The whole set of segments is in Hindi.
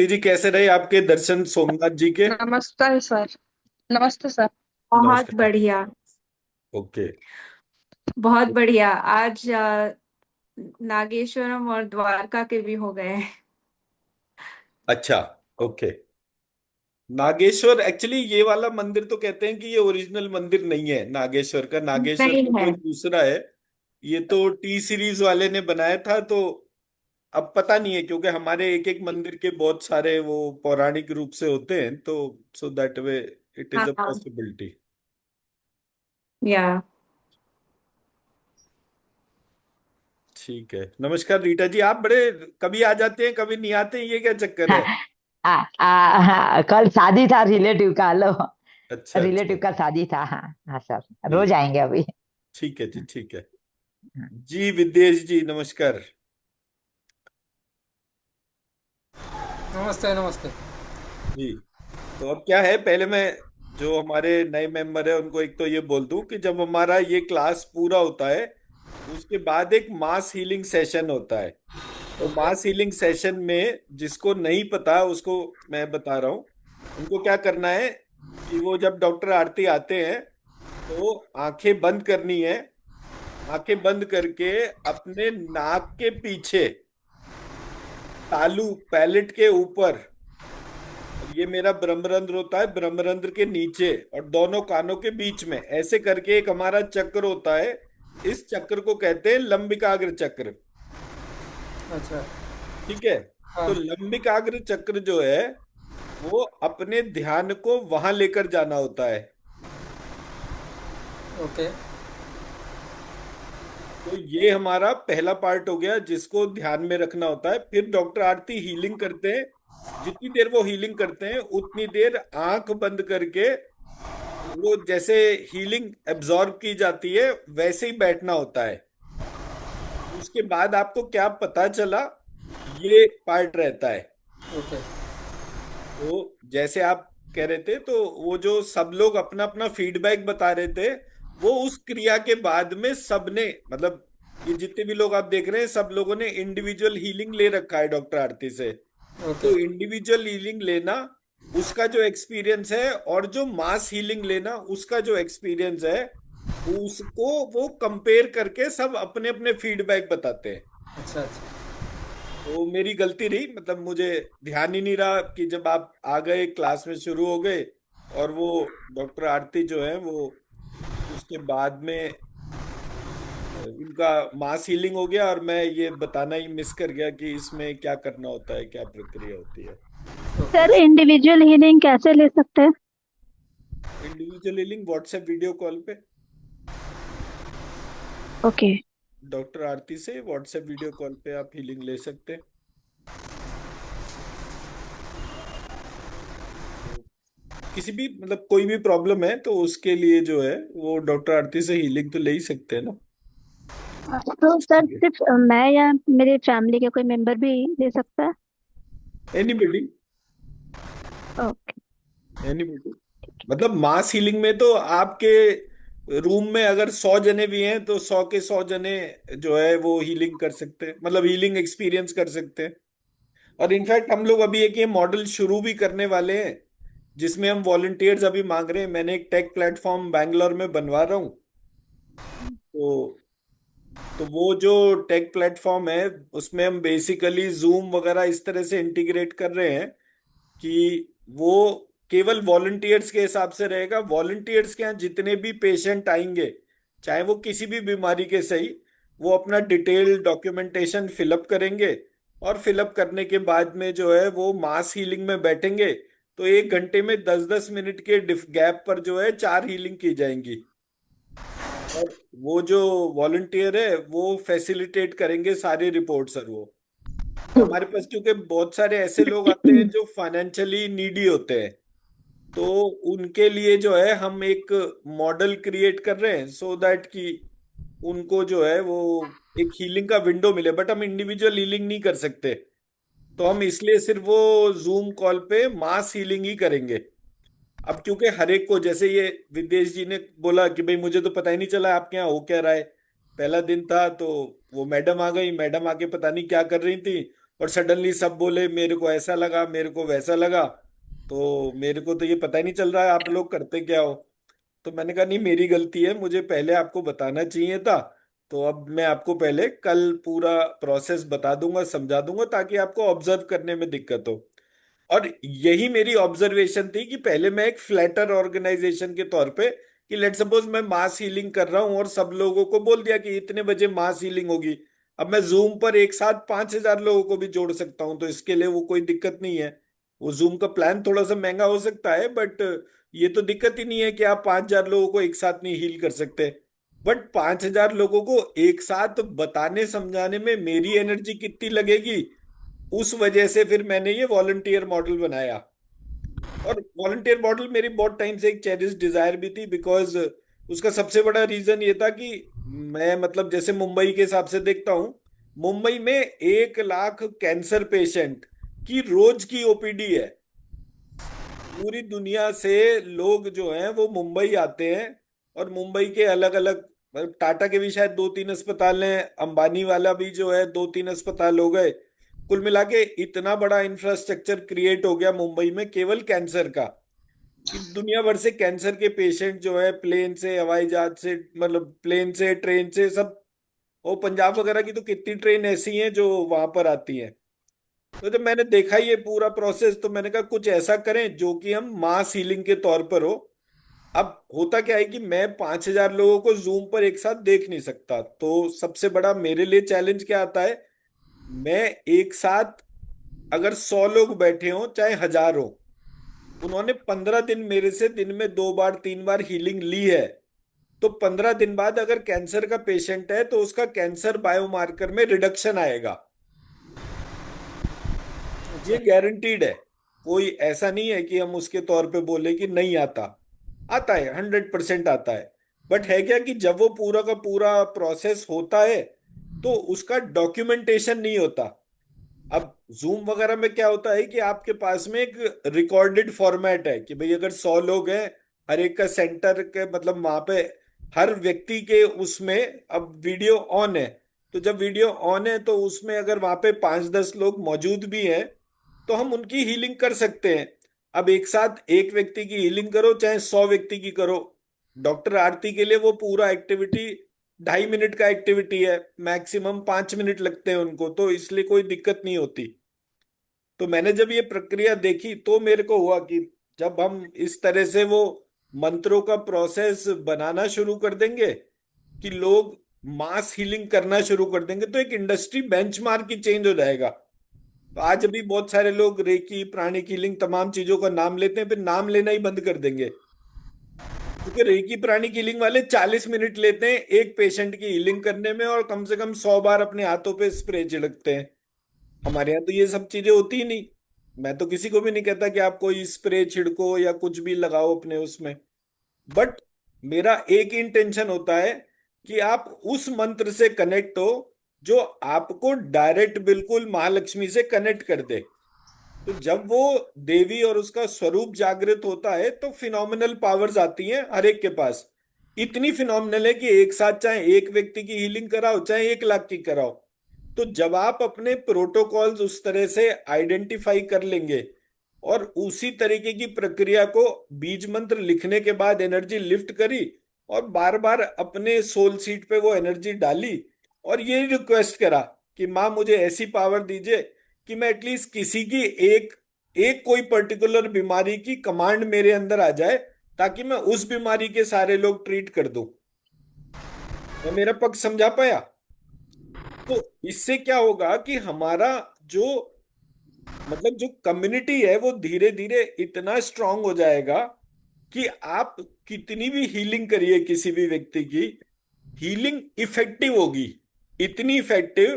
जी कैसे रहे आपके दर्शन सोमनाथ जी के। नमस्ते सर। नमस्ते सर। बहुत नमस्कार। बढ़िया। ओके। बहुत बढ़िया। आज नागेश्वरम और द्वारका के भी हो गए हैं। अच्छा। ओके। नागेश्वर एक्चुअली ये वाला मंदिर तो कहते हैं कि ये ओरिजिनल मंदिर नहीं है नागेश्वर का। नागेश्वर नहीं तो है। कोई दूसरा है। ये तो टी सीरीज वाले ने बनाया था। तो अब पता नहीं है क्योंकि हमारे एक एक मंदिर के बहुत सारे वो पौराणिक रूप से होते हैं, तो सो दैट वे इट इज हाँ अ हाँ। पॉसिबिलिटी। या ठीक है। नमस्कार रीटा जी, आप बड़े कभी आ जाते हैं कभी नहीं आते हैं, ये क्या चक्कर हाँ, है? कल शादी था रिलेटिव का। लो, अच्छा अच्छा। रिलेटिव का शादी था। हाँ हाँ सर, रोज ठीक। आएंगे अभी। ठीक है जी, ठीक है। हाँ। जी विदेश जी नमस्कार। नमस्ते नमस्ते। जी। तो अब क्या है, पहले मैं जो हमारे नए मेंबर है उनको एक तो ये बोल दूं कि जब हमारा ये क्लास पूरा होता है उसके बाद एक मास हीलिंग सेशन होता है। तो ओके। मास हीलिंग सेशन में जिसको नहीं पता उसको मैं बता रहा हूँ। उनको क्या करना है कि वो जब डॉक्टर आरती आते हैं तो आंखें बंद करनी है। आंखें बंद करके अपने नाक के पीछे, तालू पैलेट के ऊपर, और ये मेरा ब्रह्मरंध्र होता है, ब्रह्मरंध्र के नीचे और दोनों कानों के बीच में ऐसे करके एक हमारा चक्र होता है। इस चक्र को कहते हैं लंबिकाग्र चक्र। अच्छा। ठीक है। तो हाँ। लंबिकाग्र चक्र जो है वो अपने ध्यान को वहां लेकर जाना होता है। ओके। तो ये हमारा पहला पार्ट हो गया जिसको ध्यान में रखना होता है। फिर डॉक्टर आरती हीलिंग करते हैं। जितनी देर वो हीलिंग करते हैं उतनी देर आंख बंद करके वो जैसे हीलिंग एब्जॉर्ब की जाती है वैसे ही बैठना होता है। उसके बाद आपको क्या पता चला, ये पार्ट रहता है। ओके। तो जैसे आप कह रहे थे, तो वो जो सब लोग अपना अपना फीडबैक बता रहे थे, वो उस क्रिया के बाद में सबने, मतलब ये जितने भी लोग आप देख रहे हैं सब लोगों ने इंडिविजुअल हीलिंग ले रखा है डॉक्टर आरती से। ओके। तो इंडिविजुअल हीलिंग लेना उसका जो एक्सपीरियंस है और जो मास हीलिंग लेना उसका जो एक्सपीरियंस है, उसको वो कंपेयर करके सब अपने अपने फीडबैक बताते हैं। अच्छा अच्छा। तो मेरी गलती रही, मतलब मुझे ध्यान ही नहीं रहा कि जब आप आ गए क्लास में शुरू हो गए और वो डॉक्टर आरती जो है वो उसके बाद में उनका मास हीलिंग हो गया और मैं ये बताना ही मिस कर गया कि इसमें क्या करना होता है, क्या प्रक्रिया होती है। ओके। सर इंडिविजुअल हीलिंग कैसे ले सकते हैं? Individual healing WhatsApp video call पे ओके। डॉक्टर आरती से व्हाट्सएप वीडियो कॉल पे आप हीलिंग ले सकते हैं। तो किसी भी, मतलब कोई भी प्रॉब्लम है तो उसके लिए जो है वो डॉक्टर आरती से हीलिंग तो ले ही सकते हैं ना। तो सर सिर्फ मैं या मेरे फैमिली के कोई मेंबर भी ले सकता है? एनीबडी। ओके। एनीबडी। मतलब मास हीलिंग में तो आपके रूम में अगर 100 जने भी हैं तो 100 के 100 जने जो है वो हीलिंग कर सकते हैं, मतलब हीलिंग एक्सपीरियंस कर सकते हैं। और इनफैक्ट हम लोग अभी एक ये मॉडल शुरू भी करने वाले हैं जिसमें हम वॉलंटियर्स अभी मांग रहे हैं। मैंने एक टेक प्लेटफॉर्म बैंगलोर में बनवा रहा हूँ। तो वो जो टेक प्लेटफॉर्म है उसमें हम बेसिकली जूम वगैरह इस तरह से इंटीग्रेट कर रहे हैं कि वो केवल वॉलंटियर्स के हिसाब से रहेगा। वॉलंटियर्स के यहाँ जितने भी पेशेंट आएंगे, चाहे वो किसी भी बीमारी के सही, वो अपना डिटेल डॉक्यूमेंटेशन फिलअप करेंगे और फिलअप करने के बाद में जो है वो मास हीलिंग में बैठेंगे। तो 1 घंटे में 10-10 मिनट के गैप पर जो है 4 हीलिंग की जाएंगी। और वो जो वॉलंटियर है वो फैसिलिटेट करेंगे सारी रिपोर्ट सर। वो तो हमारे पास क्योंकि बहुत सारे ऐसे लोग आते हैं जो फाइनेंशियली नीडी होते हैं, तो उनके लिए जो है हम एक मॉडल क्रिएट कर रहे हैं सो दैट कि उनको जो है वो एक हीलिंग का विंडो मिले। बट हम इंडिविजुअल हीलिंग नहीं कर सकते, तो हम इसलिए सिर्फ वो जूम कॉल पे मास हीलिंग ही करेंगे। अब क्योंकि हर एक को, जैसे ये विदेश जी ने बोला कि भाई मुझे तो पता ही नहीं चला आपके यहाँ हो क्या रहा है। पहला दिन था तो वो मैडम आ गई, मैडम आके पता नहीं क्या कर रही थी और सडनली सब बोले मेरे को ऐसा लगा, मेरे को वैसा लगा, तो मेरे को तो ये पता ही नहीं चल रहा है आप लोग करते क्या हो। तो मैंने कहा नहीं, मेरी गलती है, मुझे पहले आपको बताना चाहिए था। तो अब मैं आपको पहले कल पूरा प्रोसेस बता दूंगा, समझा दूंगा, ताकि आपको ऑब्जर्व करने में दिक्कत हो। और यही मेरी ऑब्जर्वेशन थी कि पहले मैं एक फ्लैटर ऑर्गेनाइजेशन के तौर पे, कि लेट सपोज मैं मास हीलिंग कर रहा हूं और सब लोगों को बोल दिया कि इतने बजे मास हीलिंग होगी। अब मैं जूम पर एक साथ 5,000 लोगों को भी जोड़ सकता हूं, तो इसके लिए वो कोई दिक्कत नहीं है। वो जूम का प्लान थोड़ा सा महंगा हो सकता है, बट ये तो दिक्कत ही नहीं है कि आप 5,000 लोगों को एक साथ नहीं हील कर सकते। बट 5,000 लोगों को एक साथ बताने समझाने में मेरी एनर्जी कितनी लगेगी, उस वजह से फिर मैंने ये वॉलंटियर मॉडल बनाया। और वॉलंटियर मॉडल मेरी बहुत टाइम से एक चेरिश डिजायर भी थी, बिकॉज उसका सबसे बड़ा रीजन ये था कि मैं मतलब जैसे मुंबई के हिसाब से देखता हूँ, मुंबई में 1 लाख कैंसर पेशेंट की रोज की ओपीडी है। पूरी दुनिया से लोग जो हैं वो मुंबई आते हैं, और मुंबई के अलग अलग, मतलब टाटा के भी शायद 2-3 अस्पताल हैं, अंबानी वाला भी जो है 2-3 अस्पताल हो गए। कुल मिला के इतना बड़ा इंफ्रास्ट्रक्चर क्रिएट हो गया मुंबई में केवल कैंसर का, कि दुनिया भर से कैंसर के पेशेंट जो है प्लेन से, हवाई जहाज से, मतलब प्लेन से, ट्रेन से, सब। और पंजाब वगैरह की तो कितनी ट्रेन ऐसी हैं जो वहां पर आती हैं। तो जब मैंने देखा ये पूरा प्रोसेस, तो मैंने कहा कुछ ऐसा करें जो कि हम मास हीलिंग के तौर पर हो। अब होता क्या है कि मैं 5,000 लोगों को जूम पर एक साथ देख नहीं सकता, तो सबसे बड़ा मेरे लिए चैलेंज क्या आता है, मैं एक साथ अगर 100 लोग बैठे हों चाहे 1,000 हो, उन्होंने 15 दिन मेरे से दिन में 2 बार 3 बार हीलिंग ली है, तो 15 दिन बाद अगर कैंसर का पेशेंट है तो उसका कैंसर बायोमार्कर में रिडक्शन आएगा। अच्छा। ये गारंटीड है। कोई ऐसा नहीं है कि हम उसके तौर पे बोले कि नहीं आता, आता है, 100% आता है। बट है क्या कि जब वो पूरा का पूरा प्रोसेस होता है तो उसका डॉक्यूमेंटेशन नहीं होता। अब जूम वगैरह में क्या होता है कि आपके पास में एक रिकॉर्डेड फॉर्मेट है कि भाई अगर 100 लोग हैं, हर एक का सेंटर के मतलब वहां पे हर व्यक्ति के उसमें अब वीडियो ऑन है। तो जब वीडियो ऑन है तो उसमें अगर वहां पे 5-10 लोग मौजूद भी हैं तो हम उनकी हीलिंग कर सकते हैं। अब एक साथ एक व्यक्ति की हीलिंग करो चाहे 100 व्यक्ति की करो, डॉक्टर आरती के लिए वो पूरा एक्टिविटी 2.5 मिनट का एक्टिविटी है, मैक्सिमम 5 मिनट लगते हैं उनको, तो इसलिए कोई दिक्कत नहीं होती। तो मैंने जब ये प्रक्रिया देखी तो मेरे को हुआ कि जब हम इस तरह से वो मंत्रों का प्रोसेस बनाना शुरू कर देंगे कि लोग मास हीलिंग करना शुरू कर देंगे, तो एक इंडस्ट्री बेंचमार्क ही चेंज हो जाएगा। तो आज अभी बहुत सारे लोग रेकी, प्राणिक हीलिंग, तमाम चीजों का नाम लेते हैं, फिर नाम लेना ही बंद कर देंगे, क्योंकि रेकी प्राणिक हीलिंग वाले 40 मिनट लेते हैं एक पेशेंट की हीलिंग करने में, और कम से कम 100 बार अपने हाथों पे स्प्रे छिड़कते हैं। हमारे यहाँ तो ये सब चीजें होती ही नहीं। मैं तो किसी को भी नहीं कहता कि आप कोई स्प्रे छिड़को या कुछ भी लगाओ अपने उसमें। बट मेरा एक ही इंटेंशन होता है कि आप उस मंत्र से कनेक्ट हो जो आपको डायरेक्ट बिल्कुल महालक्ष्मी से कनेक्ट कर दे। तो जब वो देवी और उसका स्वरूप जागृत होता है तो फिनोमिनल पावर्स आती हैं हर एक के पास। इतनी फिनोमिनल है कि एक साथ चाहे एक व्यक्ति की हीलिंग कराओ चाहे 1 लाख की कराओ। तो जब आप अपने प्रोटोकॉल्स उस तरह से आइडेंटिफाई कर लेंगे और उसी तरीके की प्रक्रिया को बीज मंत्र लिखने के बाद एनर्जी लिफ्ट करी और बार बार अपने सोल सीट पे वो एनर्जी डाली, और ये रिक्वेस्ट करा कि माँ मुझे ऐसी पावर दीजिए कि मैं एटलीस्ट किसी की एक एक कोई पर्टिकुलर बीमारी की कमांड मेरे अंदर आ जाए, ताकि मैं उस बीमारी के सारे लोग ट्रीट कर दूं। मैं मेरा पक्ष समझा पाया? तो इससे क्या होगा कि हमारा जो मतलब जो कम्युनिटी है वो धीरे धीरे इतना स्ट्रांग हो जाएगा कि आप कितनी भी हीलिंग करिए किसी भी व्यक्ति की, हीलिंग इफेक्टिव होगी, इतनी इफेक्टिव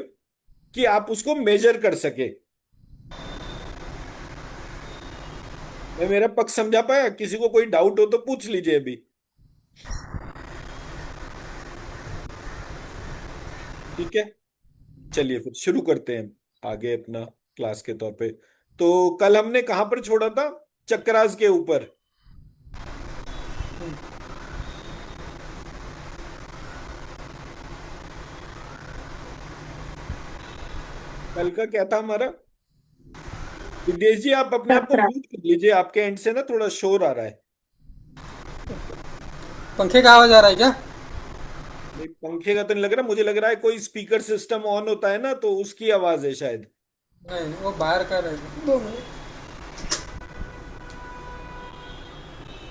कि आप उसको मेजर कर सके। मैं मेरा पक्ष समझा पाया? किसी को कोई डाउट हो तो पूछ लीजिए अभी। ठीक है, चलिए फिर शुरू करते हैं आगे अपना क्लास के तौर पे। तो कल हमने कहां पर छोड़ा था? चक्रास के ऊपर। हम्म। कल का क्या था हमारा? विदेश जी, आप अपने आप को यात्रा। म्यूट कर लीजिए, आपके एंड से ना थोड़ा शोर आ रहा है। पंखे का आवाज आ रहा है क्या? नहीं, पंखे का तो नहीं लग रहा, मुझे लग रहा है कोई स्पीकर सिस्टम ऑन होता है ना, तो उसकी आवाज है शायद। नहीं, वो बाहर का रहेगा। 2 मिनट।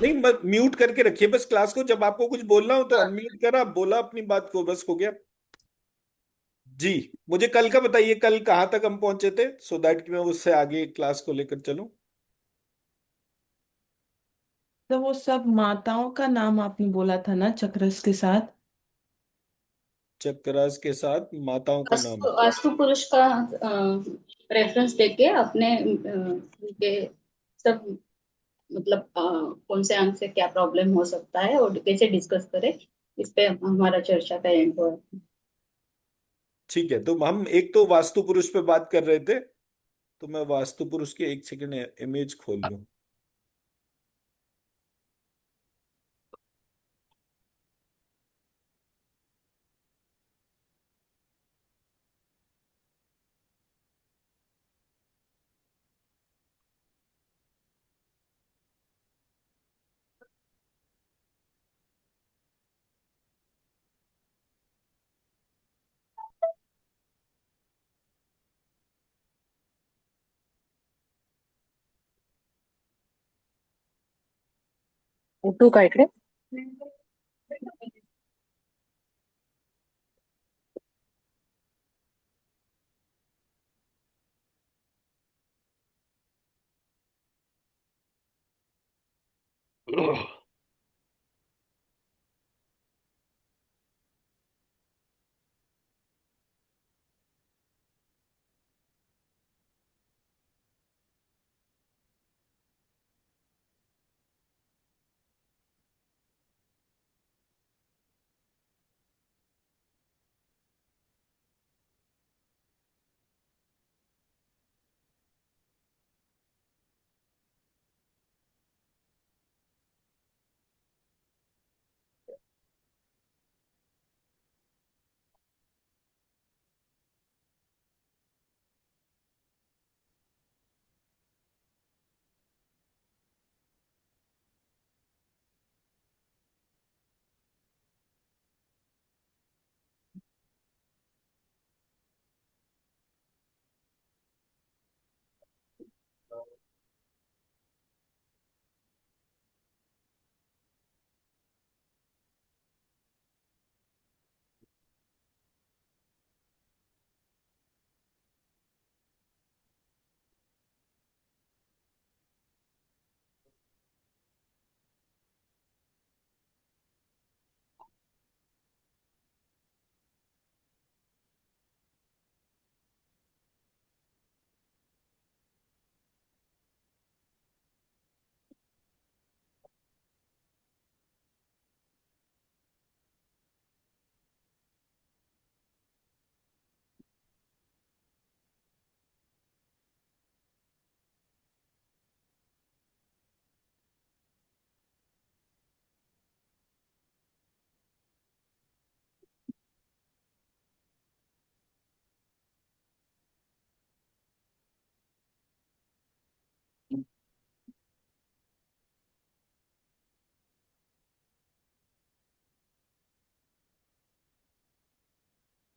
नहीं, म्यूट करके रखिए बस क्लास को, जब आपको कुछ बोलना हो तो हाँ। अनम्यूट करा, बोला अपनी बात को, बस हो गया। जी। मुझे कल का बताइए, कल कहाँ तक हम पहुंचे थे, सो दैट कि मैं उससे आगे क्लास को लेकर चलूं। तो वो सब माताओं का नाम आपने बोला था ना चक्रस के साथ। चक्रास के साथ माताओं का नाम। वास्तु वास्तु पुरुष का रेफरेंस देके अपने उनके सब मतलब कौन से अंग से क्या प्रॉब्लम हो सकता है और कैसे डिस्कस करें, इस पे हमारा चर्चा का एंड हुआ। ठीक है, तो हम एक तो वास्तु पुरुष पे बात कर रहे थे, तो मैं वास्तु पुरुष के एक सेकंड इमेज खोल लूं। फोटो का इकडे.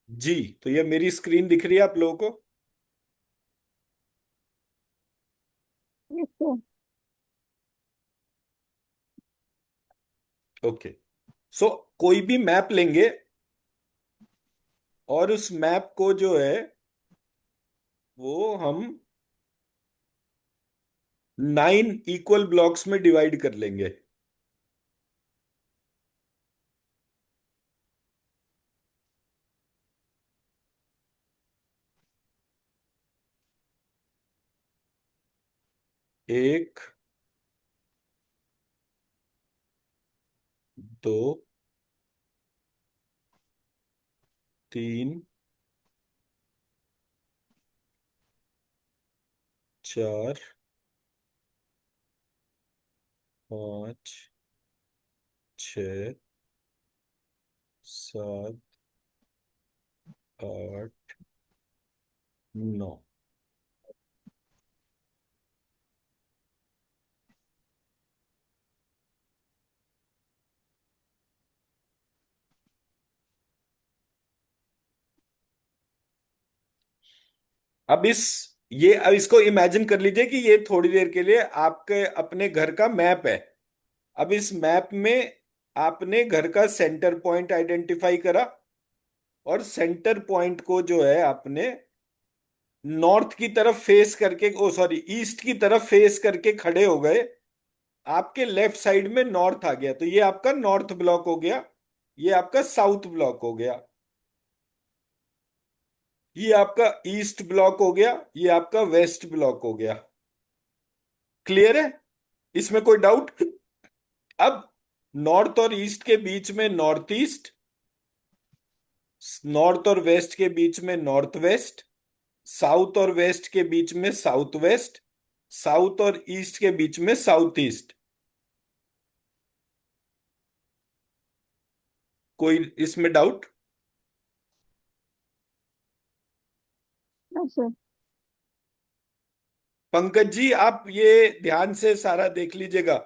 जी। तो ये मेरी स्क्रीन दिख रही है आप लोगों को? Yes, sir. ओके। सो कोई भी मैप लेंगे, और उस मैप को जो है वो हम 9 इक्वल ब्लॉक्स में डिवाइड कर लेंगे। एक, दो, तीन, चार, पाँच, छ, सात, आठ, नो। अब इसको इमेजिन कर लीजिए कि ये थोड़ी देर के लिए आपके अपने घर का मैप है। अब इस मैप में आपने घर का सेंटर पॉइंट आइडेंटिफाई करा, और सेंटर पॉइंट को जो है आपने नॉर्थ की तरफ फेस करके, ओ सॉरी, ईस्ट की तरफ फेस करके खड़े हो गए। आपके लेफ्ट साइड में नॉर्थ आ गया, तो ये आपका नॉर्थ ब्लॉक हो गया, ये आपका साउथ ब्लॉक हो गया, ये आपका ईस्ट ब्लॉक हो गया, ये आपका वेस्ट ब्लॉक हो गया। क्लियर है? इसमें कोई डाउट? अब नॉर्थ और ईस्ट के बीच में नॉर्थ ईस्ट, नॉर्थ और वेस्ट के बीच में नॉर्थ वेस्ट, साउथ और वेस्ट के बीच में साउथ वेस्ट, साउथ और ईस्ट के बीच में साउथ ईस्ट। कोई इसमें डाउट? हाँ सर। पंकज जी, आप ये ध्यान से सारा देख लीजिएगा।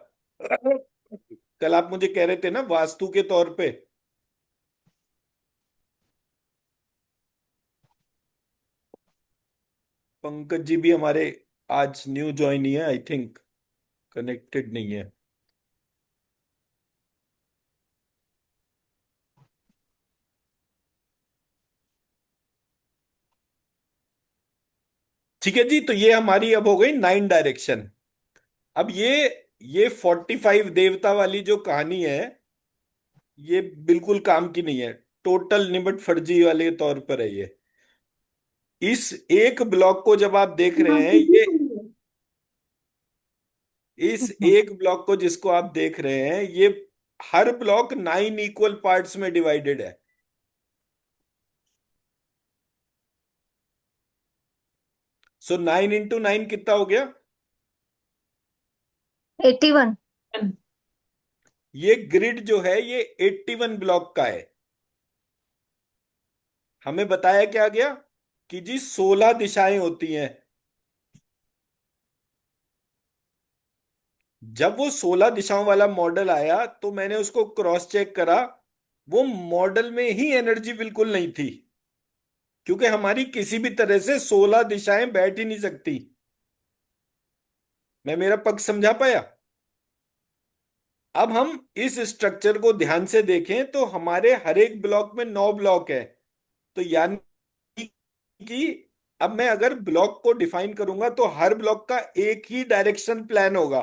कल आप मुझे कह रहे थे ना वास्तु के तौर पे। पंकज जी भी हमारे आज न्यू ज्वाइन ही है, आई थिंक कनेक्टेड नहीं है। ठीक है जी, तो ये हमारी अब हो गई 9 डायरेक्शन। अब ये 45 देवता वाली जो कहानी है, ये बिल्कुल काम की नहीं है, टोटल निमट फर्जी वाले तौर पर है ये। इस एक ब्लॉक को जब आप देख रहे हैं, ये इस एक ब्लॉक को जिसको आप देख रहे हैं, ये हर ब्लॉक 9 इक्वल पार्ट्स में डिवाइडेड है। सो 9 into 9 कितना हो गया? 81। ये ग्रिड जो है ये 81 ब्लॉक का है। हमें बताया क्या गया कि जी 16 दिशाएं होती हैं। जब वो 16 दिशाओं वाला मॉडल आया तो मैंने उसको क्रॉस चेक करा, वो मॉडल में ही एनर्जी बिल्कुल नहीं थी, क्योंकि हमारी किसी भी तरह से 16 दिशाएं बैठ ही नहीं सकती। मैं मेरा पक्ष समझा पाया? अब हम इस स्ट्रक्चर को ध्यान से देखें तो हमारे हर एक ब्लॉक में 9 ब्लॉक है। तो यानी कि अब मैं अगर ब्लॉक को डिफाइन करूंगा तो हर ब्लॉक का एक ही डायरेक्शन प्लान होगा,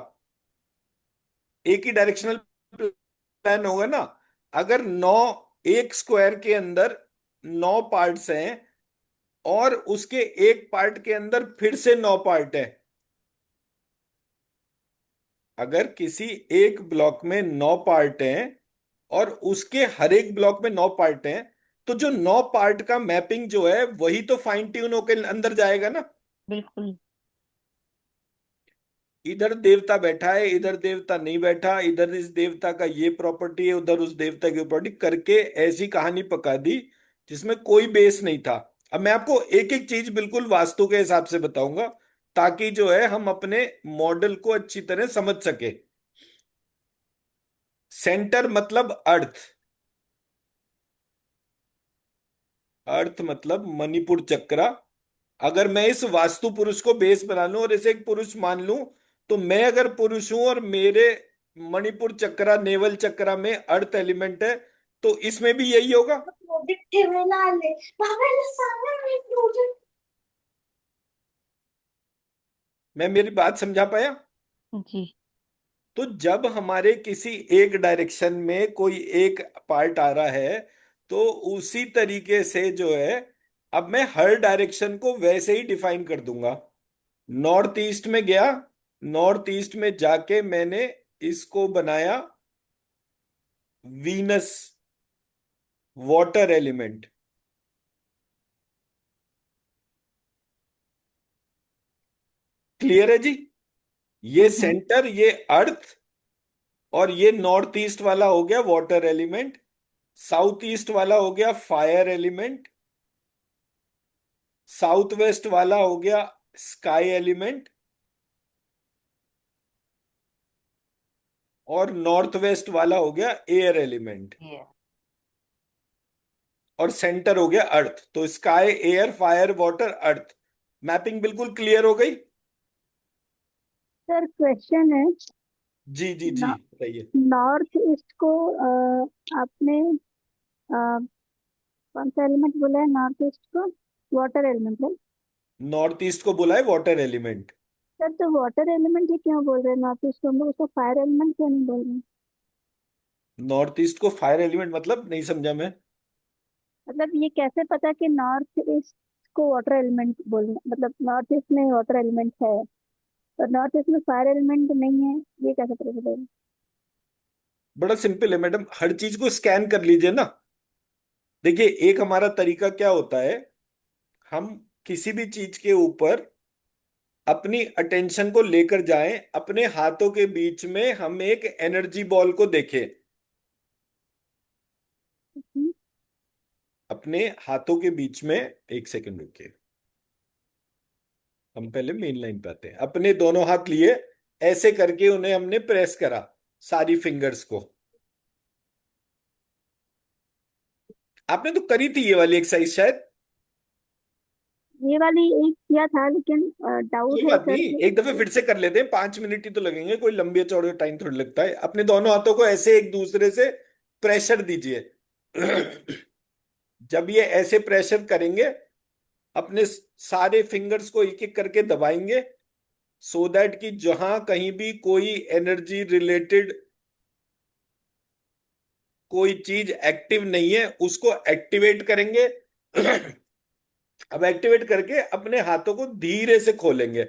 एक ही डायरेक्शनल प्लान होगा ना। अगर 9, एक स्क्वायर के अंदर 9 पार्ट्स हैं और उसके एक पार्ट के अंदर फिर से 9 पार्ट है, अगर किसी एक ब्लॉक में 9 पार्ट हैं और उसके हर एक ब्लॉक में 9 पार्ट हैं, तो जो 9 पार्ट का मैपिंग जो है वही तो फाइन ट्यून होकर अंदर जाएगा ना। बिल्कुल। इधर देवता बैठा है, इधर देवता नहीं बैठा, इधर इस देवता का ये प्रॉपर्टी है, उधर उस देवता की प्रॉपर्टी करके ऐसी कहानी पका दी जिसमें कोई बेस नहीं था। अब मैं आपको एक एक चीज बिल्कुल वास्तु के हिसाब से बताऊंगा, ताकि जो है हम अपने मॉडल को अच्छी तरह समझ सके। सेंटर मतलब अर्थ, अर्थ मतलब मणिपुर चक्रा। अगर मैं इस वास्तु पुरुष को बेस बना लूं और इसे एक पुरुष मान लूं, तो मैं अगर पुरुष हूं और मेरे मणिपुर चक्रा नेवल चक्रा में अर्थ एलिमेंट है, तो इसमें भी यही होगा। मैं मेरी बात समझा पाया? जी। तो जब हमारे किसी एक डायरेक्शन में कोई एक पार्ट आ रहा है, तो उसी तरीके से जो है अब मैं हर डायरेक्शन को वैसे ही डिफाइन कर दूंगा। नॉर्थ ईस्ट में गया, नॉर्थ ईस्ट में जाके मैंने इसको बनाया वीनस वाटर एलिमेंट। क्लियर है जी? ये सेंटर, ये अर्थ, और ये नॉर्थ ईस्ट वाला हो गया वाटर एलिमेंट, साउथ ईस्ट वाला हो गया फायर एलिमेंट, साउथ वेस्ट वाला हो गया स्काई एलिमेंट, और नॉर्थ वेस्ट वाला हो गया एयर एलिमेंट, Yeah. और सेंटर हो गया अर्थ। तो स्काई, एयर, फायर, वाटर, अर्थ। मैपिंग बिल्कुल क्लियर हो गई। सर क्वेश्चन है, जी जी जी, बताइए। नॉर्थ ईस्ट को आपने कौन सा एलिमेंट बोला है? नॉर्थ ईस्ट को वाटर एलिमेंट है। नॉर्थ ईस्ट को बोला है वाटर एलिमेंट। सर तो वाटर एलिमेंट ही क्यों बोल रहे हैं नॉर्थ ईस्ट को? हम लोग उसको फायर एलिमेंट क्यों नहीं बोल रहे हैं? नॉर्थ ईस्ट को फायर एलिमेंट मतलब नहीं समझा मैं। मतलब ये कैसे पता कि नॉर्थ ईस्ट को वाटर एलिमेंट बोल रहे हैं? मतलब नॉर्थ ईस्ट में वाटर एलिमेंट है और नॉर्थ ईस्ट में फायर एलिमेंट नहीं है, ये कैसे पता चलेगा? बड़ा सिंपल है मैडम, हर चीज को स्कैन कर लीजिए ना। देखिए, एक हमारा तरीका क्या होता है, हम किसी भी चीज के ऊपर अपनी अटेंशन को लेकर जाएं, अपने हाथों के बीच में हम एक एनर्जी बॉल को देखें। हम्म, अपने हाथों के बीच में, एक सेकंड रुकिए, हम पहले मेन लाइन पे आते हैं। अपने दोनों हाथ लिए, ऐसे करके उन्हें हमने प्रेस करा, सारी फिंगर्स को। आपने तो करी थी ये वाली एक्सरसाइज शायद। ये वाली एक किया था, लेकिन कोई डाउट है बात सर नहीं, एक दफे कि फिर से कर लेते हैं, 5 मिनट ही तो लगेंगे, कोई लंबे चौड़े टाइम थोड़ी लगता है। अपने दोनों हाथों को ऐसे एक दूसरे से प्रेशर दीजिए। जब ये ऐसे प्रेशर करेंगे, अपने सारे फिंगर्स को एक एक करके दबाएंगे, सो दैट कि जहां कहीं भी कोई एनर्जी रिलेटेड कोई चीज एक्टिव नहीं है उसको एक्टिवेट करेंगे। अब एक्टिवेट करके अपने हाथों को धीरे से खोलेंगे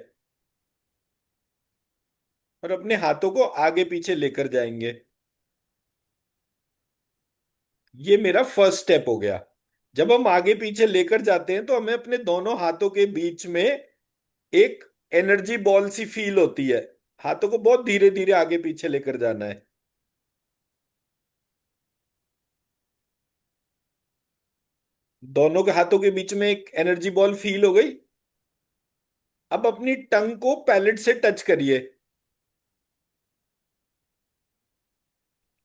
और अपने हाथों को आगे पीछे लेकर जाएंगे। ये मेरा फर्स्ट स्टेप हो गया। जब हम आगे पीछे लेकर जाते हैं तो हमें अपने दोनों हाथों के बीच में एक एनर्जी बॉल सी फील होती है। हाथों को बहुत धीरे धीरे आगे पीछे लेकर जाना है। दोनों के हाथों के बीच में एक एनर्जी बॉल फील हो गई। अब अपनी टंग को पैलेट से टच करिए।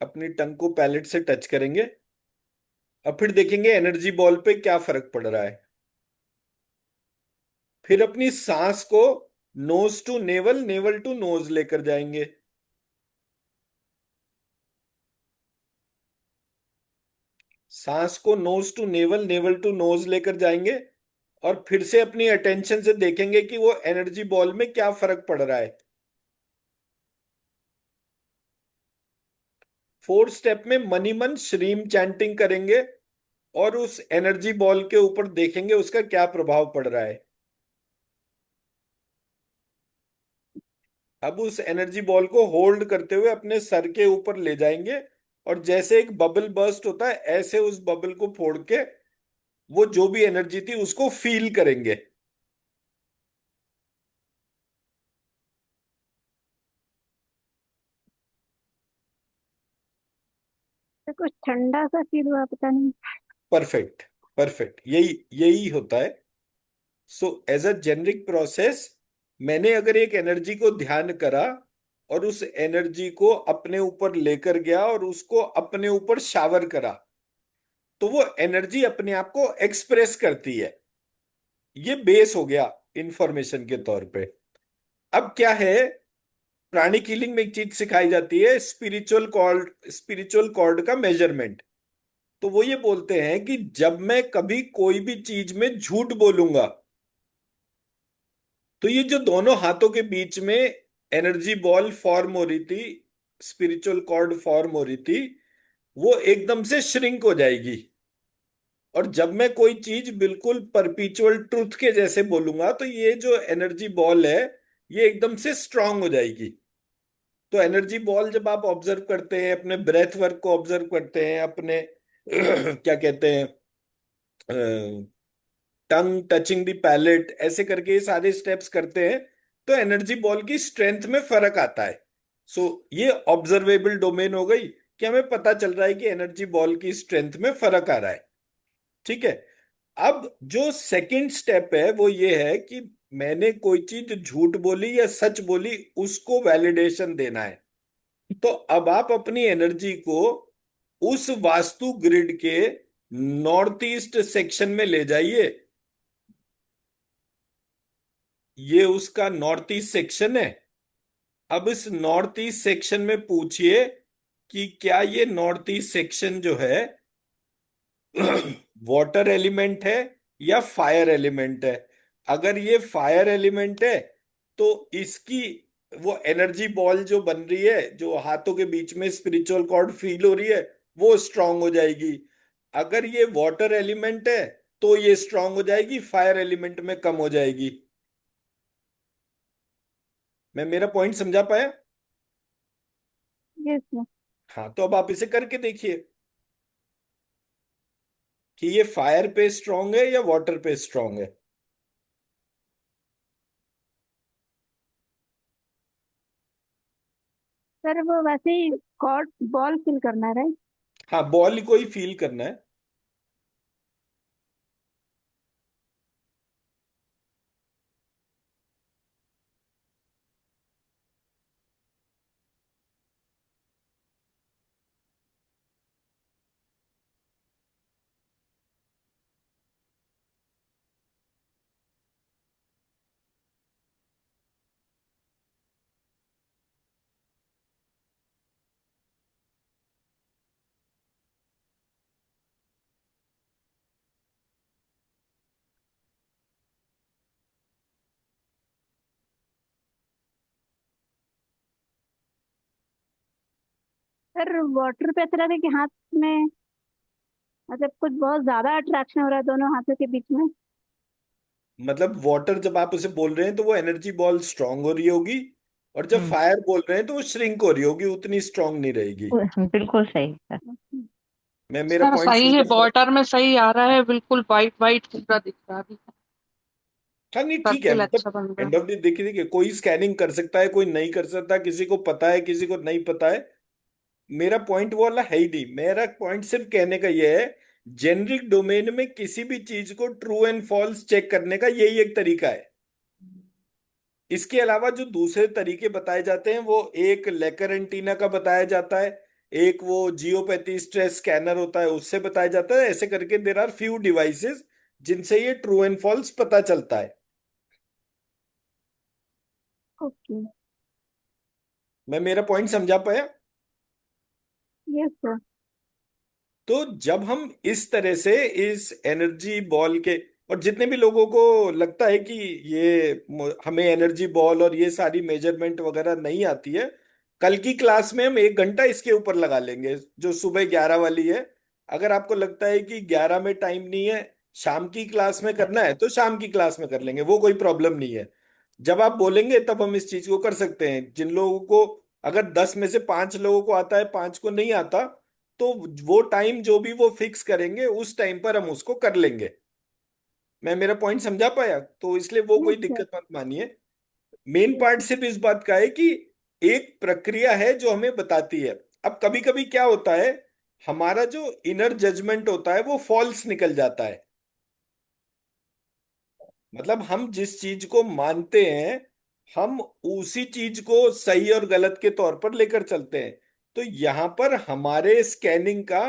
अपनी टंग को पैलेट से टच करेंगे और फिर देखेंगे एनर्जी बॉल पे क्या फर्क पड़ रहा है। फिर अपनी सांस को nose to navel, navel to nose लेकर जाएंगे। सांस को nose to navel, navel to nose लेकर जाएंगे और फिर से अपनी अटेंशन से देखेंगे कि वो एनर्जी बॉल में क्या फर्क पड़ रहा है। फोर्थ स्टेप में मनी मन श्रीम चैंटिंग करेंगे और उस एनर्जी बॉल के ऊपर देखेंगे उसका क्या प्रभाव पड़ रहा है। अब उस एनर्जी बॉल को होल्ड करते हुए अपने सर के ऊपर ले जाएंगे और जैसे एक बबल बर्स्ट होता है, ऐसे उस बबल को फोड़ के वो जो भी एनर्जी थी उसको फील करेंगे। सर कुछ ठंडा सा फील हुआ, पता नहीं। परफेक्ट, परफेक्ट, यही यही होता है। So as a generic process, मैंने अगर एक एनर्जी को ध्यान करा और उस एनर्जी को अपने ऊपर लेकर गया और उसको अपने ऊपर शावर करा, तो वो एनर्जी अपने आप को एक्सप्रेस करती है। ये बेस हो गया इंफॉर्मेशन के तौर पे। अब क्या है, प्राणिक हीलिंग में एक चीज सिखाई जाती है, स्पिरिचुअल कॉर्ड का मेजरमेंट। तो वो ये बोलते हैं कि जब मैं कभी कोई भी चीज में झूठ बोलूंगा, तो ये जो दोनों हाथों के बीच में एनर्जी बॉल फॉर्म हो रही थी, स्पिरिचुअल कॉर्ड फॉर्म हो रही थी, वो एकदम से श्रिंक हो जाएगी। और जब मैं कोई चीज बिल्कुल परपिचुअल ट्रूथ के जैसे बोलूंगा, तो ये जो एनर्जी बॉल है ये एकदम से स्ट्रांग हो जाएगी। तो एनर्जी बॉल जब आप ऑब्जर्व करते हैं, अपने ब्रेथ वर्क को ऑब्जर्व करते हैं, अपने क्या कहते हैं, टंग टचिंग द पैलेट, ऐसे करके ये सारे स्टेप्स करते हैं, तो एनर्जी बॉल की स्ट्रेंथ में फर्क आता है। सो ये ऑब्जर्वेबल डोमेन हो गई कि हमें पता चल रहा है कि एनर्जी बॉल की स्ट्रेंथ में फर्क आ रहा है। ठीक है। अब जो सेकंड स्टेप है वो ये है कि मैंने कोई चीज झूठ बोली या सच बोली, उसको वैलिडेशन देना है। तो अब आप अपनी एनर्जी को उस वास्तु ग्रिड के नॉर्थ ईस्ट सेक्शन में ले जाइए। ये उसका नॉर्थ ईस्ट सेक्शन है। अब इस नॉर्थ ईस्ट सेक्शन में पूछिए कि क्या ये नॉर्थ ईस्ट सेक्शन जो है वाटर एलिमेंट है या फायर एलिमेंट है। अगर ये फायर एलिमेंट है तो इसकी वो एनर्जी बॉल जो बन रही है, जो हाथों के बीच में स्पिरिचुअल कॉर्ड फील हो रही है, वो स्ट्रांग हो जाएगी। अगर ये वाटर एलिमेंट है तो ये स्ट्रांग हो जाएगी, फायर एलिमेंट में कम हो जाएगी। मैं मेरा पॉइंट समझा पाया? Yes sir. हाँ, तो अब आप इसे करके देखिए कि ये फायर पे स्ट्रांग है या वाटर पे स्ट्रांग है। सर वो वैसे ही कॉर्ड बॉल फिल करना है, राइट? हाँ, बॉल को ही फील करना है। सर वाटर पे ऐसा लगा कि हाथ में मतलब कुछ बहुत ज्यादा अट्रैक्शन हो रहा है दोनों हाथों के बीच में। मतलब वाटर जब आप उसे बोल रहे हैं तो वो एनर्जी बॉल स्ट्रांग हो रही होगी, और जब हम्म। फायर बोल रहे हैं तो वो श्रिंक हो रही होगी, उतनी स्ट्रांग नहीं रहेगी। बिल्कुल सही सर। मैं मेरा सर पॉइंट सही है, समझा पा- बॉर्डर में सही आ रहा है, बिल्कुल वाइट वाइट पूरा दिख रहा है अभी। हाँ, नहीं ठीक है। सर्किल मतलब अच्छा बन रहा है। एंड ऑफ द, देखिए देखिए, कोई स्कैनिंग कर सकता है, कोई नहीं कर सकता, किसी को पता है किसी को नहीं पता है। मेरा पॉइंट वो वाला है ही नहीं। मेरा पॉइंट सिर्फ कहने का ये है, जेनरिक डोमेन में किसी भी चीज को ट्रू एंड फॉल्स चेक करने का यही एक तरीका है। इसके अलावा जो दूसरे तरीके बताए जाते हैं, वो एक लेकर एंटीना का बताया जाता है, एक वो जियोपैथी स्ट्रेस स्कैनर होता है उससे बताया जाता है। ऐसे करके देर आर फ्यू डिवाइसेस जिनसे ये ट्रू एंड फॉल्स पता चलता है। ओके। मैं मेरा पॉइंट समझा पाया? Yes sir. तो जब हम इस तरह से इस एनर्जी बॉल के, और जितने भी लोगों को लगता है कि ये हमें एनर्जी बॉल और ये सारी मेजरमेंट वगैरह नहीं आती है, कल की क्लास में हम 1 घंटा इसके ऊपर लगा लेंगे, जो सुबह 11 वाली है। अगर आपको लगता है कि 11 में टाइम नहीं है, शाम की क्लास में करना है, तो शाम की क्लास में कर लेंगे, वो कोई प्रॉब्लम नहीं है। जब आप बोलेंगे तब हम इस चीज को कर सकते हैं। जिन लोगों को, अगर 10 में से 5 लोगों को आता है, 5 को नहीं आता, तो वो टाइम जो भी वो फिक्स करेंगे उस टाइम पर हम उसको कर लेंगे। मैं मेरा पॉइंट समझा पाया? तो इसलिए वो कोई यस सर। दिक्कत मत मानिए। मेन पार्ट सिर्फ इस बात का है कि एक प्रक्रिया है जो हमें बताती है। अब कभी कभी क्या होता है, हमारा जो इनर जजमेंट होता है वो फॉल्स निकल जाता है। मतलब हम जिस चीज को मानते हैं, हम उसी चीज को सही और गलत के तौर पर लेकर चलते हैं। तो यहां पर हमारे स्कैनिंग का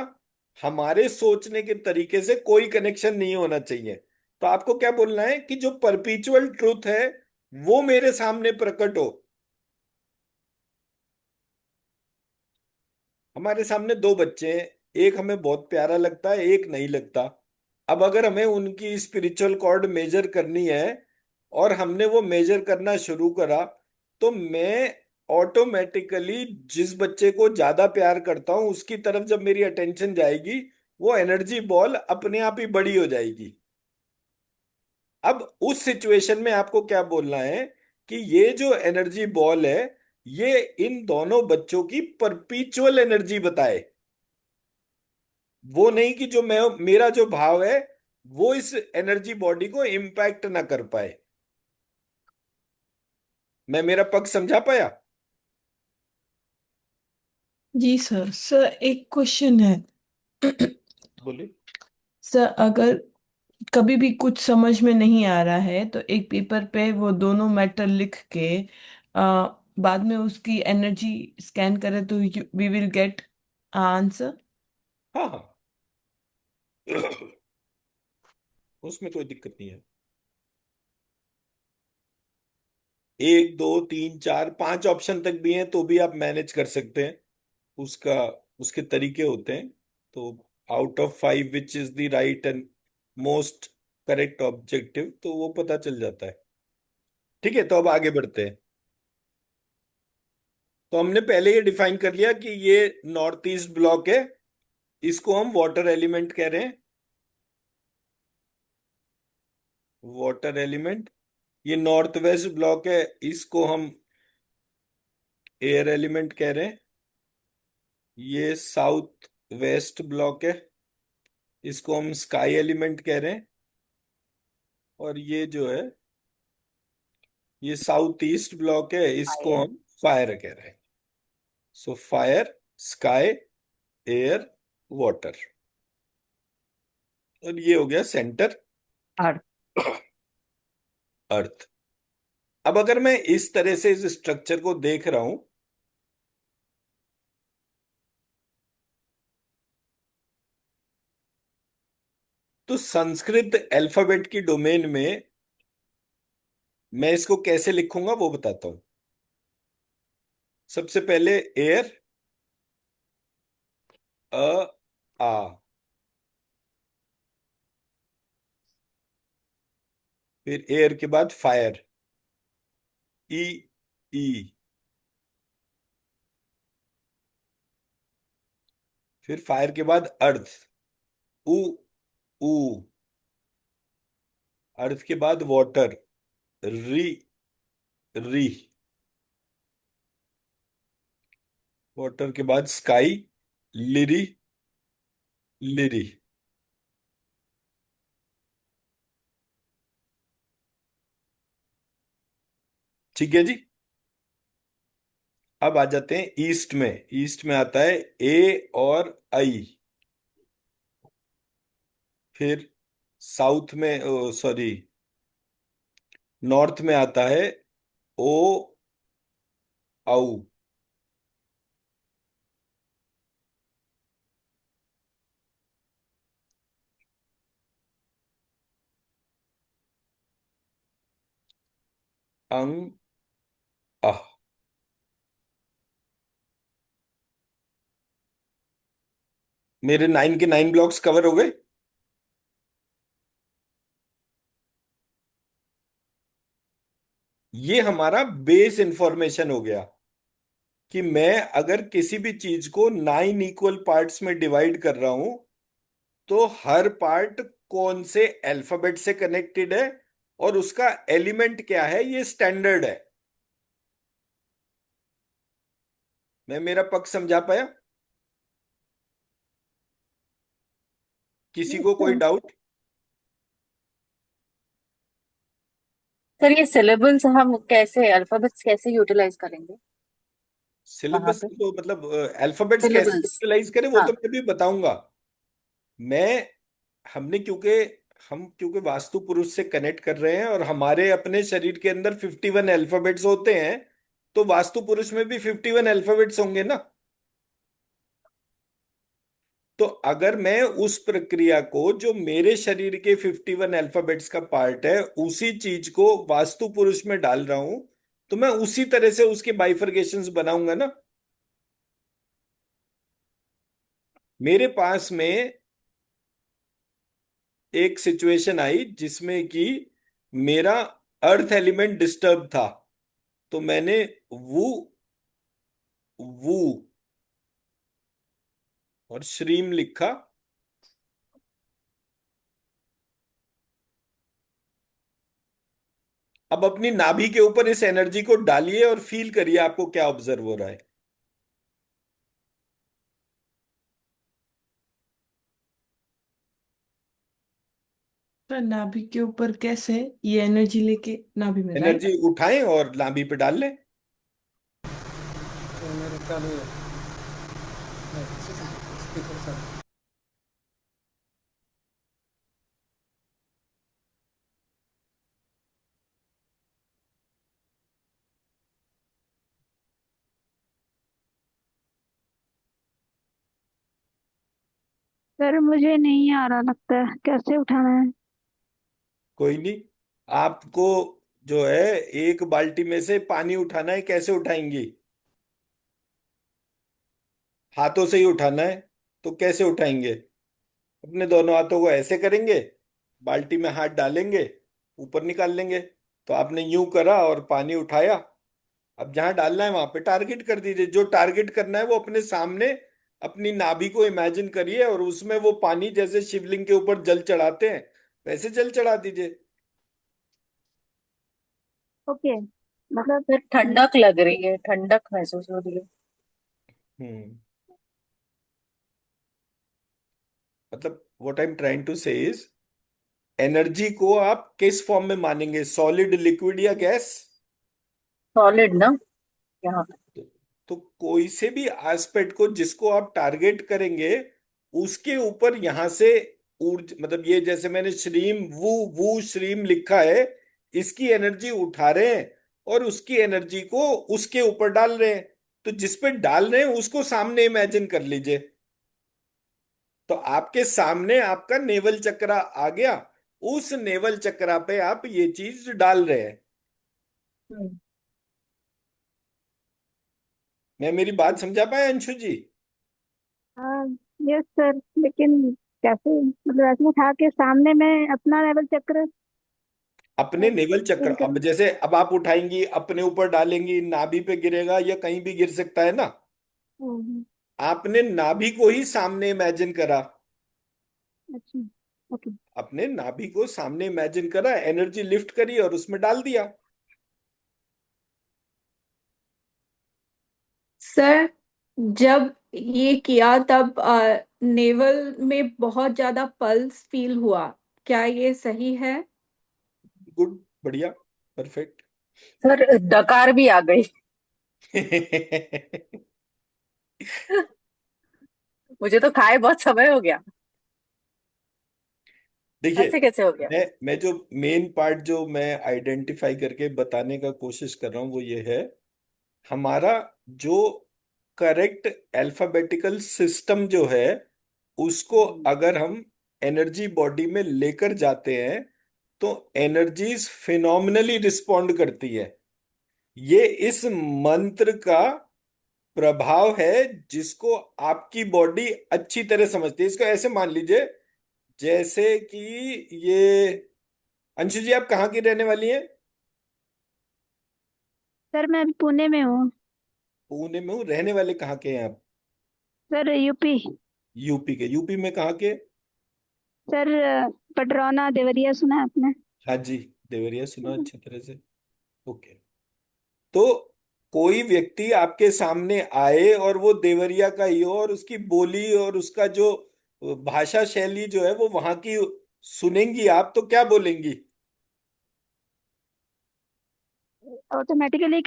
हमारे सोचने के तरीके से कोई कनेक्शन नहीं होना चाहिए। तो आपको क्या बोलना है कि जो परपीचुअल ट्रूथ है वो मेरे सामने प्रकट हो। हमारे सामने 2 बच्चे हैं, एक हमें बहुत प्यारा लगता है, एक नहीं लगता। अब अगर हमें उनकी स्पिरिचुअल कॉर्ड मेजर करनी है और हमने वो मेजर करना शुरू करा, तो मैं ऑटोमेटिकली जिस बच्चे को ज्यादा प्यार करता हूं उसकी तरफ जब मेरी अटेंशन जाएगी, वो एनर्जी बॉल अपने आप ही बड़ी हो जाएगी। अब उस सिचुएशन में आपको क्या बोलना है कि ये जो एनर्जी बॉल है, ये इन दोनों बच्चों की परपीचुअल एनर्जी बताए। वो नहीं कि जो मैं, मेरा जो भाव है वो इस एनर्जी बॉडी को इम्पैक्ट ना कर पाए। मैं मेरा पक्ष समझा पाया? जी सर। सर एक क्वेश्चन है। बोलिए। सर अगर कभी भी कुछ समझ में नहीं आ रहा है तो एक पेपर पे वो दोनों मैटर लिख के बाद में उसकी एनर्जी स्कैन करे तो वी विल गेट आंसर। हाँ हाँ। उसमें कोई दिक्कत नहीं है। एक दो तीन चार पांच ऑप्शन तक भी हैं तो भी आप मैनेज कर सकते हैं। उसका उसके तरीके होते हैं। तो out of five which is the right and most correct objective, तो वो पता चल जाता है। ठीक है, तो अब आगे बढ़ते हैं। तो हमने पहले ये डिफाइन कर लिया कि ये नॉर्थ ईस्ट ब्लॉक है, इसको हम वाटर एलिमेंट कह रहे हैं। Water element. ये नॉर्थ वेस्ट ब्लॉक है, इसको हम एयर एलिमेंट कह रहे हैं। ये साउथ वेस्ट ब्लॉक है, इसको हम स्काई एलिमेंट कह रहे हैं। और ये जो है, ये साउथ ईस्ट ब्लॉक है, इसको फायर। हम फायर कह रहे हैं। So fire, sky, air, water. और ये हो गया सेंटर, अर्थ। अर्थ। अब अगर मैं इस तरह से इस स्ट्रक्चर को देख रहा हूं, तो संस्कृत अल्फाबेट की डोमेन में मैं इसको कैसे लिखूंगा वो बताता हूं। सबसे पहले एयर, अ, आ। फिर एयर के बाद फायर, ई, ई। फिर फायर के बाद अर्थ, उ, ऊ। अर्थ के बाद वाटर, री, री। वाटर के बाद स्काई, लिरी, लिरी। ठीक है जी। अब आ जाते हैं ईस्ट में। ईस्ट में आता है ए और आई। फिर साउथ में, सॉरी, नॉर्थ में आता है ओ, औ। अंग, अह। मेरे 9 के 9 ब्लॉक्स कवर हो गए। ये हमारा बेस इंफॉर्मेशन हो गया कि मैं अगर किसी भी चीज को 9 इक्वल पार्ट्स में डिवाइड कर रहा हूं, तो हर पार्ट कौन से अल्फाबेट से कनेक्टेड है और उसका एलिमेंट क्या है, ये स्टैंडर्ड है। मैं मेरा पक्ष समझा पाया? किसी को कोई सर डाउट? सर ये सिलेबल्स हम कैसे अल्फाबेट्स कैसे यूटिलाइज करेंगे वहां सिलेबस पे? तो मतलब अल्फाबेट्स कैसे सिलेबल्स। यूटिलाइज करें वो हाँ। तो मैं भी बताऊंगा। मैं हमने क्योंकि हम क्योंकि वास्तु पुरुष से कनेक्ट कर रहे हैं और हमारे अपने शरीर के अंदर 51 अल्फाबेट्स होते हैं, तो वास्तु पुरुष में भी 51 अल्फाबेट्स होंगे ना। तो अगर मैं उस प्रक्रिया को जो मेरे शरीर के 51 अल्फाबेट्स का पार्ट है उसी चीज को वास्तु पुरुष में डाल रहा हूं, तो मैं उसी तरह से उसके बाइफरकेशंस बनाऊंगा ना। मेरे पास में एक सिचुएशन आई जिसमें कि मेरा अर्थ एलिमेंट डिस्टर्ब था, तो मैंने वू, वू और श्रीम लिखा। अब अपनी नाभि के ऊपर इस एनर्जी को डालिए और फील करिए आपको क्या ऑब्जर्व हो रहा है। तो नाभि के ऊपर कैसे ये एनर्जी लेके नाभि में, राइट? एनर्जी उठाएं और नाभि पे डाल लें। सर मुझे नहीं आ रहा लगता है, कैसे उठाना है? कोई नहीं, आपको जो है एक बाल्टी में से पानी उठाना है, कैसे उठाएंगी? हाथों से ही उठाना है। तो कैसे उठाएंगे? अपने दोनों हाथों को ऐसे करेंगे, बाल्टी में हाथ डालेंगे, ऊपर निकाल लेंगे। तो आपने यूं करा और पानी उठाया। अब जहां डालना है वहां पे टारगेट कर दीजिए, जो टारगेट करना है वो अपने सामने अपनी नाभि को इमेजिन करिए, और उसमें वो पानी जैसे शिवलिंग के ऊपर जल चढ़ाते हैं वैसे जल चढ़ा दीजिए। ओके, मतलब फिर ठंडक लग रही है, ठंडक महसूस हो रही है। हम्म मतलब what I am trying to say is, energy को आप किस फॉर्म में मानेंगे, सॉलिड, लिक्विड या गैस? सॉलिड ना यहाँ पे। तो, तो कोई से भी एस्पेक्ट को जिसको आप टारगेट करेंगे, उसके ऊपर यहां से ऊर्ज मतलब ये जैसे मैंने श्रीम वू वू श्रीम लिखा है, इसकी एनर्जी उठा रहे हैं और उसकी एनर्जी को उसके ऊपर डाल रहे हैं। तो जिस पे डाल रहे हैं उसको सामने इमेजिन कर लीजिए। तो आपके सामने आपका नेवल चक्रा आ गया, उस नेवल चक्रा पे आप ये चीज डाल रहे हैं। हम्म। मैं मेरी बात समझा पाया अंशु जी? हाँ, यस सर, लेकिन कैसे, मतलब ऐसे उठा के सामने में अपना लेवल चक्र अपने नेवल चक्र, फील अब करूँ? जैसे अब आप उठाएंगी, अपने ऊपर डालेंगी, नाभि पे गिरेगा या कहीं भी गिर सकता है ना। हम्म, आपने नाभि को ही सामने इमेजिन करा, अच्छा, ओके। अपने नाभि को सामने इमेजिन करा, एनर्जी लिफ्ट करी और उसमें डाल दिया। सर, जब ये किया तब नेवल में बहुत ज्यादा पल्स फील हुआ, क्या ये सही है? गुड, बढ़िया, परफेक्ट। सर डकार भी आ गई। मुझे तो खाए बहुत समय हो गया। देखिए, ऐसे कैसे हो गया? मैं जो मेन पार्ट जो मैं आइडेंटिफाई करके बताने का कोशिश कर रहा हूं वो ये है, हमारा जो करेक्ट अल्फाबेटिकल सिस्टम जो है, उसको अगर हम एनर्जी बॉडी में लेकर जाते हैं तो एनर्जीज फिनोमिनली रिस्पॉन्ड करती है। ये इस मंत्र का प्रभाव है जिसको आपकी बॉडी अच्छी तरह समझती है। इसको ऐसे मान लीजिए जैसे कि ये, अंशु जी आप कहाँ की रहने वाली हैं? सर मैं अभी पुणे में हूँ। पुणे में हूँ, रहने वाले कहाँ के हैं आप? Sir UP. यूपी के? यूपी में कहाँ के? सर पडरौना देवरिया सुना है आपने? हाँ जी, देवरिया सुना अच्छी तरह से। ओके। तो कोई व्यक्ति आपके सामने आए और वो देवरिया का ही हो, और उसकी बोली और उसका जो भाषा शैली जो है वो वहां की सुनेंगी आप, तो क्या बोलेंगी? ऑटोमेटिकली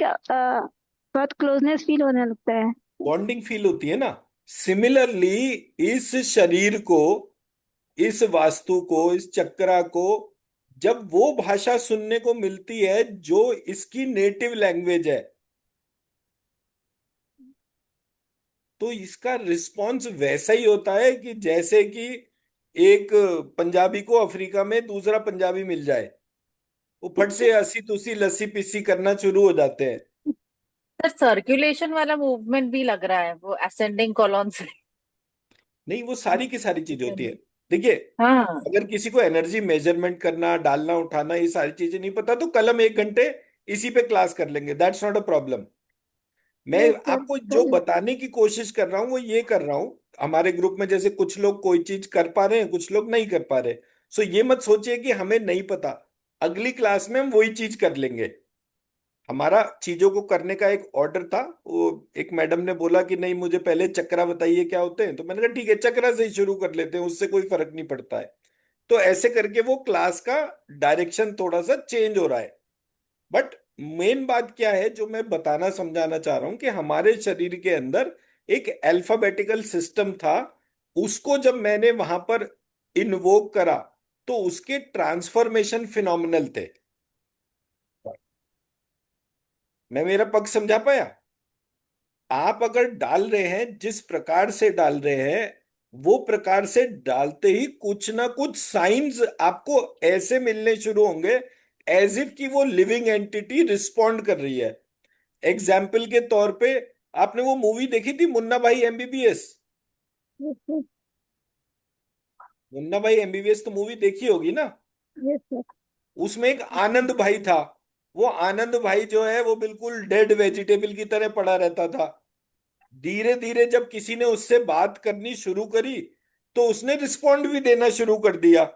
बहुत क्लोजनेस फील होने लगता है। बॉन्डिंग फील होती है ना। सिमिलरली इस शरीर को, इस वास्तु को, इस चक्रा को जब वो भाषा सुनने को मिलती है जो इसकी नेटिव लैंग्वेज है, तो इसका रिस्पॉन्स वैसा ही होता है कि जैसे कि एक पंजाबी को अफ्रीका में दूसरा पंजाबी मिल जाए, वो फट से हंसी तुसी लस्सी पिस्सी करना शुरू हो जाते हैं। सर सर्कुलेशन वाला मूवमेंट भी लग रहा है, वो असेंडिंग कॉलम से। नहीं, वो सारी की सारी चीजें होती है। देखिए, हाँ। अगर किसी को एनर्जी मेजरमेंट करना, डालना उठाना, ये सारी चीजें नहीं पता तो कल हम 1 घंटे इसी पे क्लास कर लेंगे, दैट्स नॉट अ प्रॉब्लम। मैं यस सर, आपको जो कल। बताने की कोशिश कर रहा हूं वो ये कर रहा हूं, हमारे ग्रुप में जैसे कुछ लोग कोई चीज कर पा रहे हैं, कुछ लोग नहीं कर पा रहे। सो ये मत सोचिए कि हमें नहीं पता, अगली क्लास में हम वही चीज कर लेंगे। हमारा चीजों को करने का एक ऑर्डर था। वो एक मैडम ने बोला कि नहीं मुझे पहले चक्रा बताइए क्या होते हैं, तो मैंने कहा ठीक है, चक्रा से ही शुरू कर लेते हैं, उससे कोई फर्क नहीं पड़ता है। तो ऐसे करके वो क्लास का डायरेक्शन थोड़ा सा चेंज हो रहा है। बट मेन बात क्या है जो मैं बताना समझाना चाह रहा हूं, कि हमारे शरीर के अंदर एक अल्फाबेटिकल सिस्टम था। उसको जब मैंने वहां पर इन्वोक करा तो उसके ट्रांसफॉर्मेशन फिनोमिनल थे। मैं मेरा पक्ष समझा पाया? आप अगर डाल रहे हैं जिस प्रकार से डाल रहे हैं, वो प्रकार से डालते ही कुछ ना कुछ साइंस आपको ऐसे मिलने शुरू होंगे, एज इफ कि वो लिविंग एंटिटी रिस्पॉन्ड कर रही है। एग्जाम्पल के तौर पे, आपने वो मूवी देखी थी मुन्ना भाई एमबीबीएस? यस यस मुन्ना भाई एमबीबीएस तो मूवी देखी होगी ना? Yes yes. उसमें एक आनंद भाई था। वो आनंद भाई जो है वो बिल्कुल डेड वेजिटेबल की तरह पड़ा रहता था। धीरे धीरे जब किसी ने उससे बात करनी शुरू करी तो उसने रिस्पॉन्ड भी देना शुरू कर दिया। ये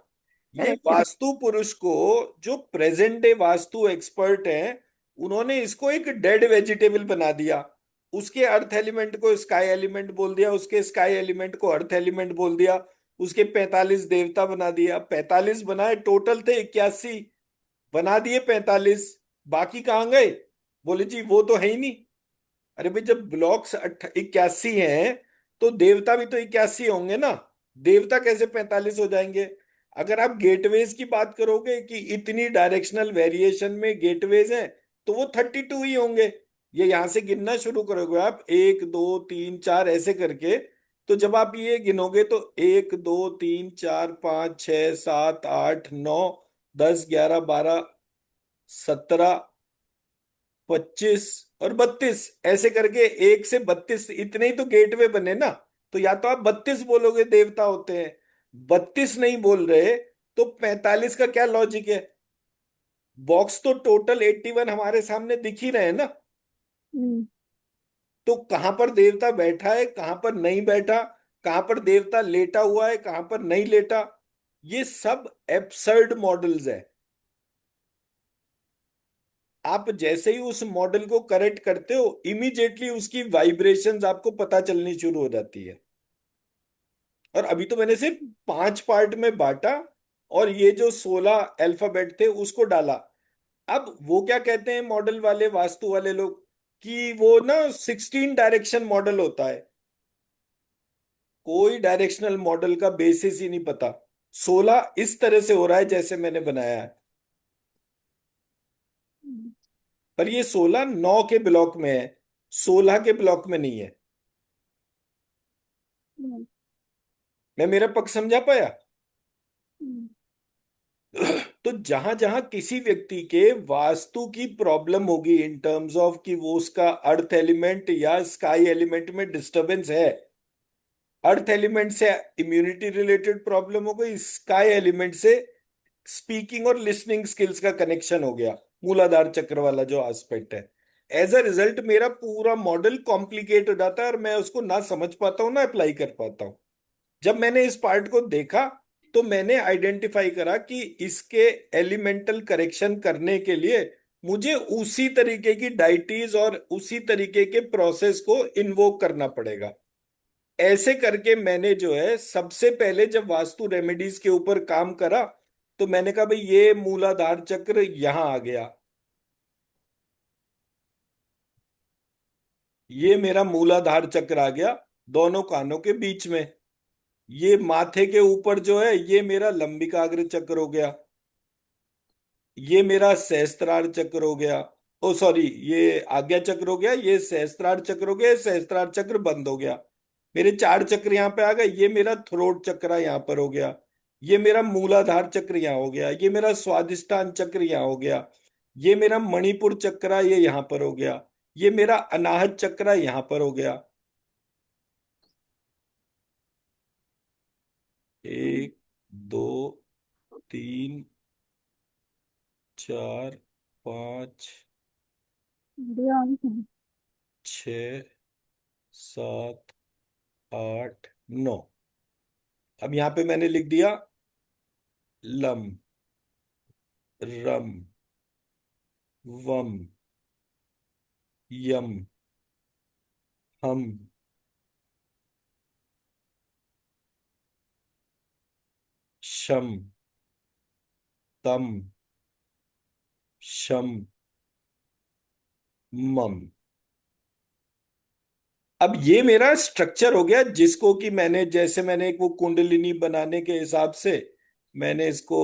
करेक्ट करेक्ट। वास्तु पुरुष को, जो प्रेजेंट डे वास्तु एक्सपर्ट हैं, उन्होंने इसको एक डेड वेजिटेबल बना दिया। उसके अर्थ एलिमेंट को स्काई एलिमेंट बोल दिया, उसके स्काई एलिमेंट को अर्थ एलिमेंट बोल दिया, उसके 45 देवता बना दिया। 45 बनाए, टोटल थे 81, बना दिए 45। बाकी कहाँ गए? बोले जी वो तो है ही नहीं। अरे भाई, जब ब्लॉक्स 81 हैं तो देवता भी तो 81 होंगे ना। देवता कैसे 45 हो जाएंगे? अगर आप गेटवेज की बात करोगे कि इतनी डायरेक्शनल वेरिएशन में गेटवेज हैं, तो वो 32 ही होंगे। ये यहां से गिनना शुरू करोगे आप, 1 2 3 4 ऐसे करके, तो जब आप ये गिनोगे तो 1 2 3 4 5 6 7 8 9 10 11 12 17 25 और 32, ऐसे करके 1 से 32 इतने ही तो गेटवे बने ना। तो या तो आप 32 बोलोगे देवता होते हैं, 32 नहीं बोल रहे, तो 45 का क्या लॉजिक है? बॉक्स तो टोटल 81 हमारे सामने दिख ही रहे हैं ना। हम्म। तो कहां पर देवता बैठा है, कहां पर नहीं बैठा, कहां पर देवता लेटा हुआ है, कहां पर नहीं लेटा, ये सब एब्सर्ड मॉडल्स है। आप जैसे ही उस मॉडल को करेक्ट करते हो, इमीडिएटली उसकी वाइब्रेशंस आपको पता चलनी शुरू हो जाती है। और अभी तो मैंने सिर्फ 5 पार्ट में बांटा, और ये जो 16 अल्फाबेट थे उसको डाला। अब वो क्या कहते हैं मॉडल वाले, वास्तु वाले लोग, कि वो ना 16 डायरेक्शन मॉडल होता है। कोई डायरेक्शनल मॉडल का बेसिस ही नहीं पता। 16 इस तरह से हो रहा है जैसे मैंने बनाया है, पर ये 16 9 के ब्लॉक में है, 16 के ब्लॉक में नहीं है। हम्म, मैं मेरा पक्ष समझा पाया? हम्म, तो जहां जहां किसी व्यक्ति के वास्तु की प्रॉब्लम होगी इन टर्म्स ऑफ कि वो उसका अर्थ एलिमेंट या स्काई एलिमेंट में डिस्टरबेंस है, अर्थ एलिमेंट से इम्यूनिटी रिलेटेड प्रॉब्लम हो गई, स्काई एलिमेंट से स्पीकिंग और लिसनिंग स्किल्स का कनेक्शन हो गया, मूलाधार चक्र वाला जो एस्पेक्ट है, एज अ रिजल्ट मेरा पूरा मॉडल कॉम्प्लिकेट हो जाता है और मैं उसको ना समझ पाता हूँ ना अप्लाई कर पाता हूँ। जब मैंने इस पार्ट को देखा तो मैंने आइडेंटिफाई करा कि इसके एलिमेंटल करेक्शन करने के लिए मुझे उसी तरीके की डाइटीज और उसी तरीके के प्रोसेस को इन्वोक करना पड़ेगा। ऐसे करके मैंने जो है सबसे पहले जब वास्तु रेमेडीज के ऊपर काम करा, तो मैंने कहा भाई ये मूलाधार चक्र यहां आ गया, ये मेरा मूलाधार चक्र आ गया दोनों कानों के बीच में। ये माथे के ऊपर जो है ये मेरा लंबिकाग्र चक्र हो गया, ये मेरा सहस्त्रार चक्र हो गया, ओ सॉरी, ये आज्ञा चक्र हो गया, ये सहस्त्रार चक्र हो गया, ये सहस्त्रार चक्र बंद हो गया। मेरे 4 चक्र यहाँ पे आ गए। ये मेरा थ्रोट चक्र यहाँ पर हो गया, ये मेरा मूलाधार चक्र यहाँ हो गया, ये मेरा स्वादिष्टान चक्र यहाँ हो गया, ये मेरा मणिपुर चक्र ये यहाँ पर हो गया, ये मेरा अनाहत चक्र यहाँ पर हो गया। 1 2 3 4 5 ध्यान से। 6 7 8 9। अब यहां पे मैंने लिख दिया लम, रम, वम, यम, हम, शम, तम, शम, मम। अब ये मेरा स्ट्रक्चर हो गया, जिसको कि मैंने, जैसे मैंने एक वो कुंडलिनी बनाने के हिसाब से मैंने इसको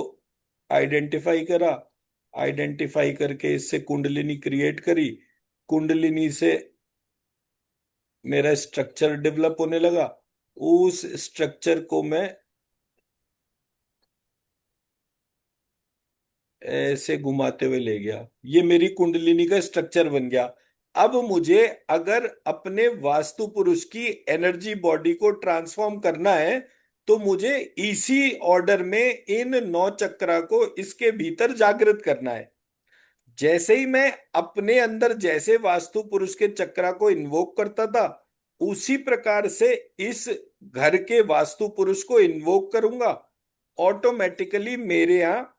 आइडेंटिफाई करा, आइडेंटिफाई करके इससे कुंडलिनी क्रिएट करी, कुंडलिनी से मेरा स्ट्रक्चर डेवलप होने लगा, उस स्ट्रक्चर को मैं ऐसे घुमाते हुए ले गया, ये मेरी कुंडलिनी का स्ट्रक्चर बन गया। अब मुझे अगर अपने वास्तु पुरुष की एनर्जी बॉडी को ट्रांसफॉर्म करना है तो मुझे इसी ऑर्डर में इन 9 चक्रा को इसके भीतर जागृत करना है। जैसे ही मैं अपने अंदर जैसे वास्तु पुरुष के चक्रा को इन्वोक करता था, उसी प्रकार से इस घर के वास्तु पुरुष को इन्वोक करूंगा, ऑटोमेटिकली मेरे यहाँ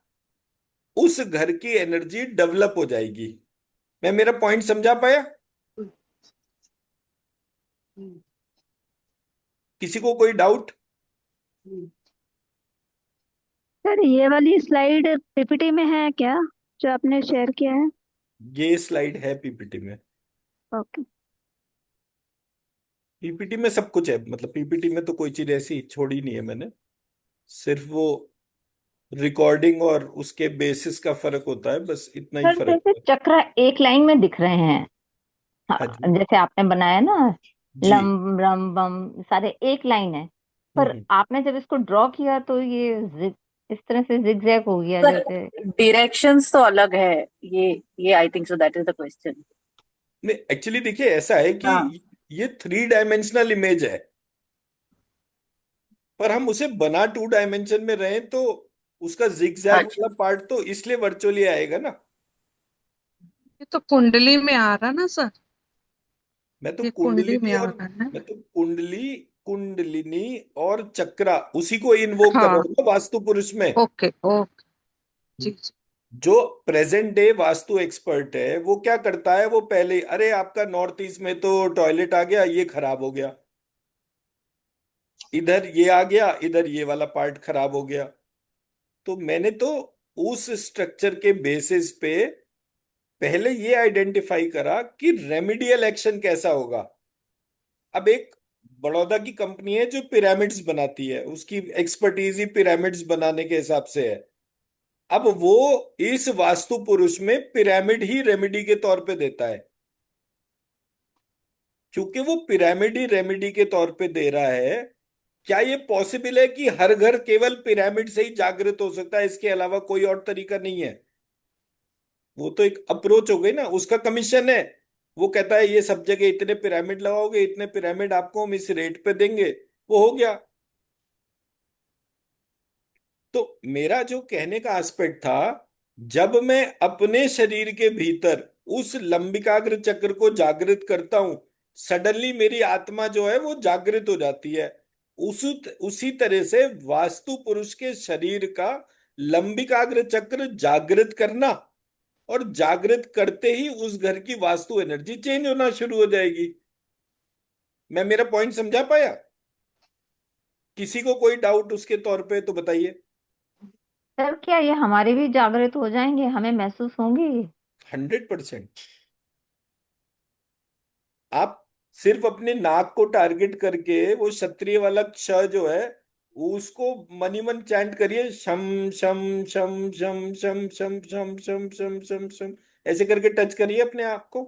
उस घर की एनर्जी डेवलप हो जाएगी। मैं मेरा पॉइंट समझा पाया? हम्म, किसी को कोई डाउट? हम्म। सर ये वाली स्लाइड पीपीटी में है क्या, जो आपने शेयर किया है? ये स्लाइड है पीपीटी में। ओके। पीपीटी में सब कुछ है, मतलब पीपीटी में तो कोई चीज ऐसी छोड़ी नहीं है मैंने, सिर्फ वो रिकॉर्डिंग और उसके बेसिस का फर्क होता है, बस इतना ही सर फर्क जैसे है। चक्र एक लाइन में दिख रहे हैं, हाँ हाँ, जी। जैसे आपने बनाया ना, जी। लम रम बम सारे एक लाइन है। पर हम्म। आपने जब इसको ड्रॉ किया तो इस तरह से जिगजैग हो गया सर जैसे। डायरेक्शंस तो अलग है। ये आई think so that is the question. नहीं, एक्चुअली देखिए ऐसा है कि हाँ। ये 3 डायमेंशनल इमेज है, पर हम उसे बना 2 डायमेंशन में रहे तो उसका जिगजैग अच्छा। वाला पार्ट तो इसलिए वर्चुअली आएगा ना। ये तो कुंडली में आ रहा ना सर, मैं तो ये कुंडली में कुंडलिनी आ और रहा है। मैं तो कुंडलिनी और चक्रा उसी को इन्वोक कर रहा हाँ। हूँ ना वास्तु पुरुष में। Okay okay. जी जी। जो प्रेजेंट डे वास्तु एक्सपर्ट है वो क्या करता है, वो पहले ही, अरे आपका नॉर्थ ईस्ट में तो टॉयलेट आ गया, ये खराब हो गया, इधर ये आ गया, इधर ये वाला पार्ट खराब हो गया। तो मैंने तो उस स्ट्रक्चर के बेसिस पे पहले ये आइडेंटिफाई करा कि रेमेडियल एक्शन कैसा होगा। अब एक बड़ौदा की कंपनी है जो पिरामिड्स बनाती है, उसकी एक्सपर्टीज ही पिरामिड्स बनाने के हिसाब से है। अब वो इस वास्तु पुरुष में पिरामिड ही रेमेडी के तौर पे देता है। क्योंकि वो पिरामिड ही रेमेडी के तौर पे दे रहा है, क्या ये पॉसिबल है कि हर घर केवल पिरामिड से ही जागृत हो सकता है, इसके अलावा कोई और तरीका नहीं है? वो तो एक अप्रोच हो गई ना, उसका कमीशन है। वो कहता है ये सब जगह इतने पिरामिड लगाओगे, इतने पिरामिड आपको हम इस रेट पे देंगे, वो हो गया। तो मेरा जो कहने का एस्पेक्ट था, जब मैं अपने शरीर के भीतर उस लंबिकाग्र चक्र को जागृत करता हूं, सडनली मेरी आत्मा जो है वो जागृत हो जाती है। उसी तरह से वास्तु पुरुष के शरीर का लंबिकाग्र चक्र जागृत करना, और जागृत करते ही उस घर की वास्तु एनर्जी चेंज होना शुरू हो जाएगी। मैं मेरा पॉइंट समझा पाया? किसी को कोई डाउट उसके तौर पे तो बताइए। सर क्या ये हमारे भी जागृत हो जाएंगे, हमें महसूस होंगे? 100%। आप सिर्फ अपने नाक को टारगेट करके वो क्षत्रिय वाला क्ष जो है उसको मनी मन चैंट करिए, शम शम शम शम शम शम शम शम शम शम शम, ऐसे करके टच करिए अपने आप को,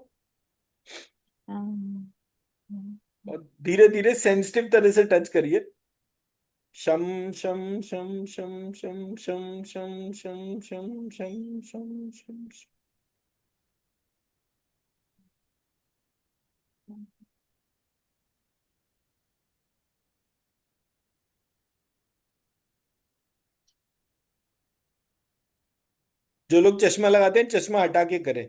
हम्म, और धीरे धीरे सेंसिटिव तरह से टच करिए। शम शम शम शम शम शम शम शम शम शम शम शम। जो लोग चश्मा लगाते हैं चश्मा हटा के करें।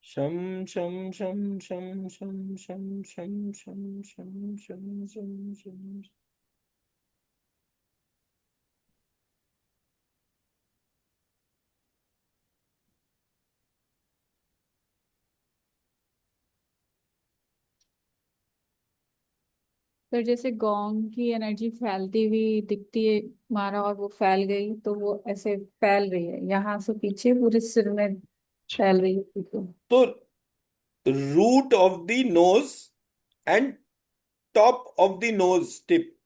शम शम शम शम शम शम शम शम शम शम शम शम। फिर जैसे गोंग की एनर्जी फैलती हुई दिखती है, मारा और वो फैल गई, तो वो ऐसे फैल रही है यहाँ से पीछे पूरे सिर में फैल रही है पीछे। तो root of the nose and top of the nose tip,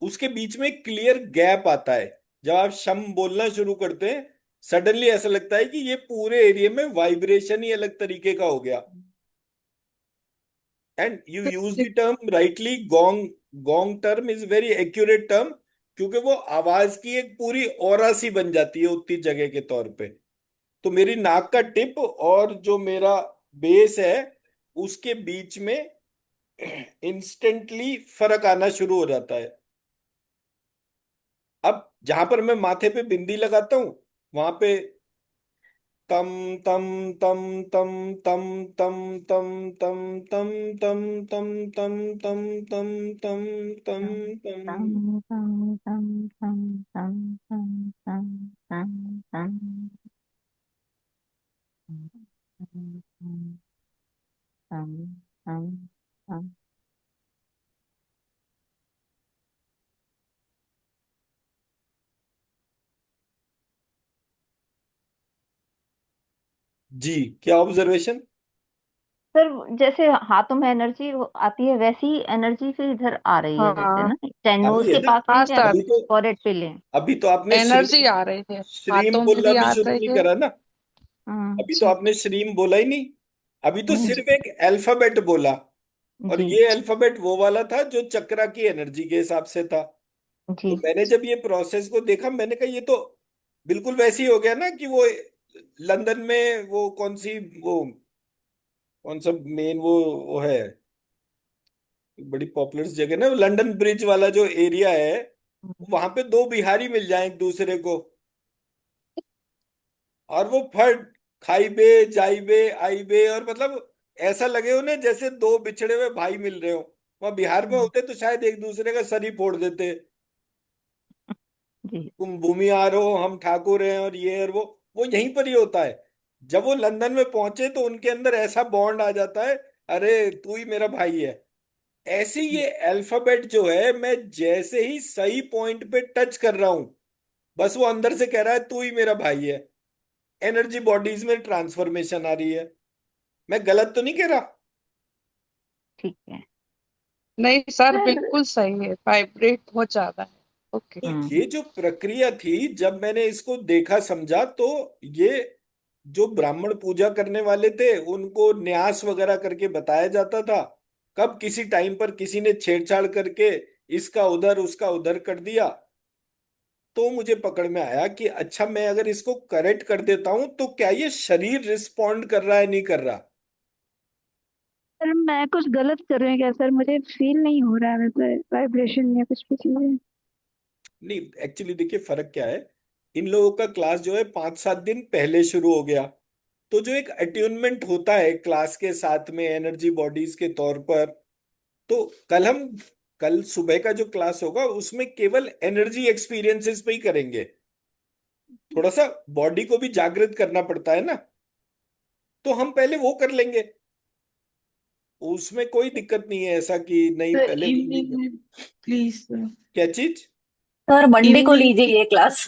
उसके बीच में क्लियर गैप आता है। जब आप शम बोलना शुरू करते हैं सडनली ऐसा लगता है कि ये पूरे एरिया में वाइब्रेशन ही अलग तरीके का हो गया। And you use the term rightly, gong. Gong term is very accurate term, क्योंकि वो आवाज की एक पूरी ऑरा सी बन जाती है उतनी जगह के तौर पे। तो मेरी नाक का टिप और जो मेरा बेस है उसके बीच में इंस्टेंटली फर्क आना शुरू हो जाता है। अब जहां पर मैं माथे पे बिंदी लगाता हूं वहां पे तम तम तम तम तम तम तम तम तम तम तम तम तम तम तम तम तम। तम तम तम तम तम तम तम तम तम तम तम तम तम। जी, क्या ऑब्जर्वेशन? सर जैसे हाथों में एनर्जी आती है वैसी एनर्जी फिर इधर आ रही है, जैसे हाँ ना टेन आ रही नोज है के ना? पास हाँ लेंगे या सर, अभी तो फोrehead पे लें? अभी तो आपने एनर्जी आ रही है, श्रीम हाथों में बोलना भी भी आ शुरू रही नहीं है। करा ना। हाँ। अभी तो अच्छा। आपने श्रीम बोला ही नहीं। अभी तो नहीं सिर्फ एक अल्फाबेट बोला। और जी ये अल्फाबेट वो वाला था जो चक्रा की एनर्जी के हिसाब से था। तो जी। मैंने जब ये प्रोसेस को देखा मैंने कहा ये तो बिल्कुल वैसे ही हो गया ना कि वो लंदन में वो कौन सी वो कौन सा मेन वो है, बड़ी पॉपुलर जगह ना, लंदन ब्रिज वाला जो एरिया है, वहां पे दो बिहारी मिल जाएं एक दूसरे को, और वो फट खाई बे आई बे, और मतलब ऐसा लगे उन्हें जैसे दो बिछड़े हुए भाई मिल रहे हो। वहां बिहार में होते तो शायद एक दूसरे का सर ही फोड़ देते। जी तुम भूमिहार हो, हम ठाकुर हैं, और ये और वो यहीं पर ही होता है। जब वो लंदन में पहुंचे तो उनके अंदर ऐसा बॉन्ड आ जाता है, अरे तू ही मेरा भाई है। ऐसे ये अल्फाबेट जो है, मैं जैसे ही सही पॉइंट पे टच कर रहा हूं, बस वो अंदर से कह रहा है तू ही मेरा भाई है। एनर्जी बॉडीज में ट्रांसफॉर्मेशन आ रही है। मैं गलत तो नहीं कह रहा? ठीक है नहीं सर, सर। बिल्कुल सही है, वाइब्रेट बहुत ज्यादा है। ओके। तो ये जो प्रक्रिया थी, जब मैंने इसको देखा समझा, तो ये जो ब्राह्मण पूजा करने वाले थे उनको न्यास वगैरह करके बताया जाता था। कब किसी टाइम पर किसी ने छेड़छाड़ करके इसका उधर उसका उधर कर दिया, तो मुझे पकड़ में आया कि अच्छा, मैं अगर इसको करेक्ट कर देता हूं तो क्या ये शरीर रिस्पॉन्ड कर रहा है नहीं कर रहा। सर मैं कुछ गलत कर रही हूँ क्या सर? मुझे फील नहीं हो रहा है वैसे वाइब्रेशन या कुछ भी चीजें। नहीं, एक्चुअली देखिए फर्क क्या है। इन लोगों का क्लास जो है 5-7 दिन पहले शुरू हो गया। तो जो एक अट्यूनमेंट होता है क्लास के साथ में एनर्जी बॉडीज के तौर पर, तो कल सुबह का जो क्लास होगा उसमें केवल एनर्जी एक्सपीरियंसेस पे ही करेंगे। थोड़ा सा बॉडी को भी जागृत करना पड़ता है ना, तो हम पहले वो कर लेंगे। उसमें कोई दिक्कत नहीं है ऐसा कि नहीं सर पहले कर इवनिंग लीजिए। में प्लीज सर। क्या चीज? सर मंडे को इवनिंग। लीजिए ये क्लास।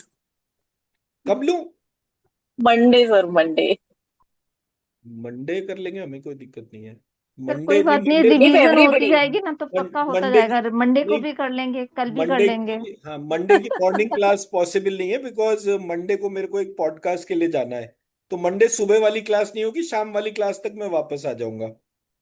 कब लूं? Monday sir, Monday. मंडे कर लेंगे, हमें कोई दिक्कत नहीं है। सर मंडे कोई नहीं, बात नहीं, मंडे गिव रिवीजन होती एवरीबडी। जाएगी ना तो पक्का होता मंडे जाएगा। की मंडे को नहीं, भी कर लेंगे, कल भी कर मंडे लेंगे। की हाँ, मंडे की मॉर्निंग क्लास पॉसिबल नहीं है, बिकॉज मंडे को मेरे को एक पॉडकास्ट के लिए जाना है। तो मंडे सुबह वाली क्लास नहीं होगी, शाम वाली क्लास तक मैं वापस आ जाऊंगा।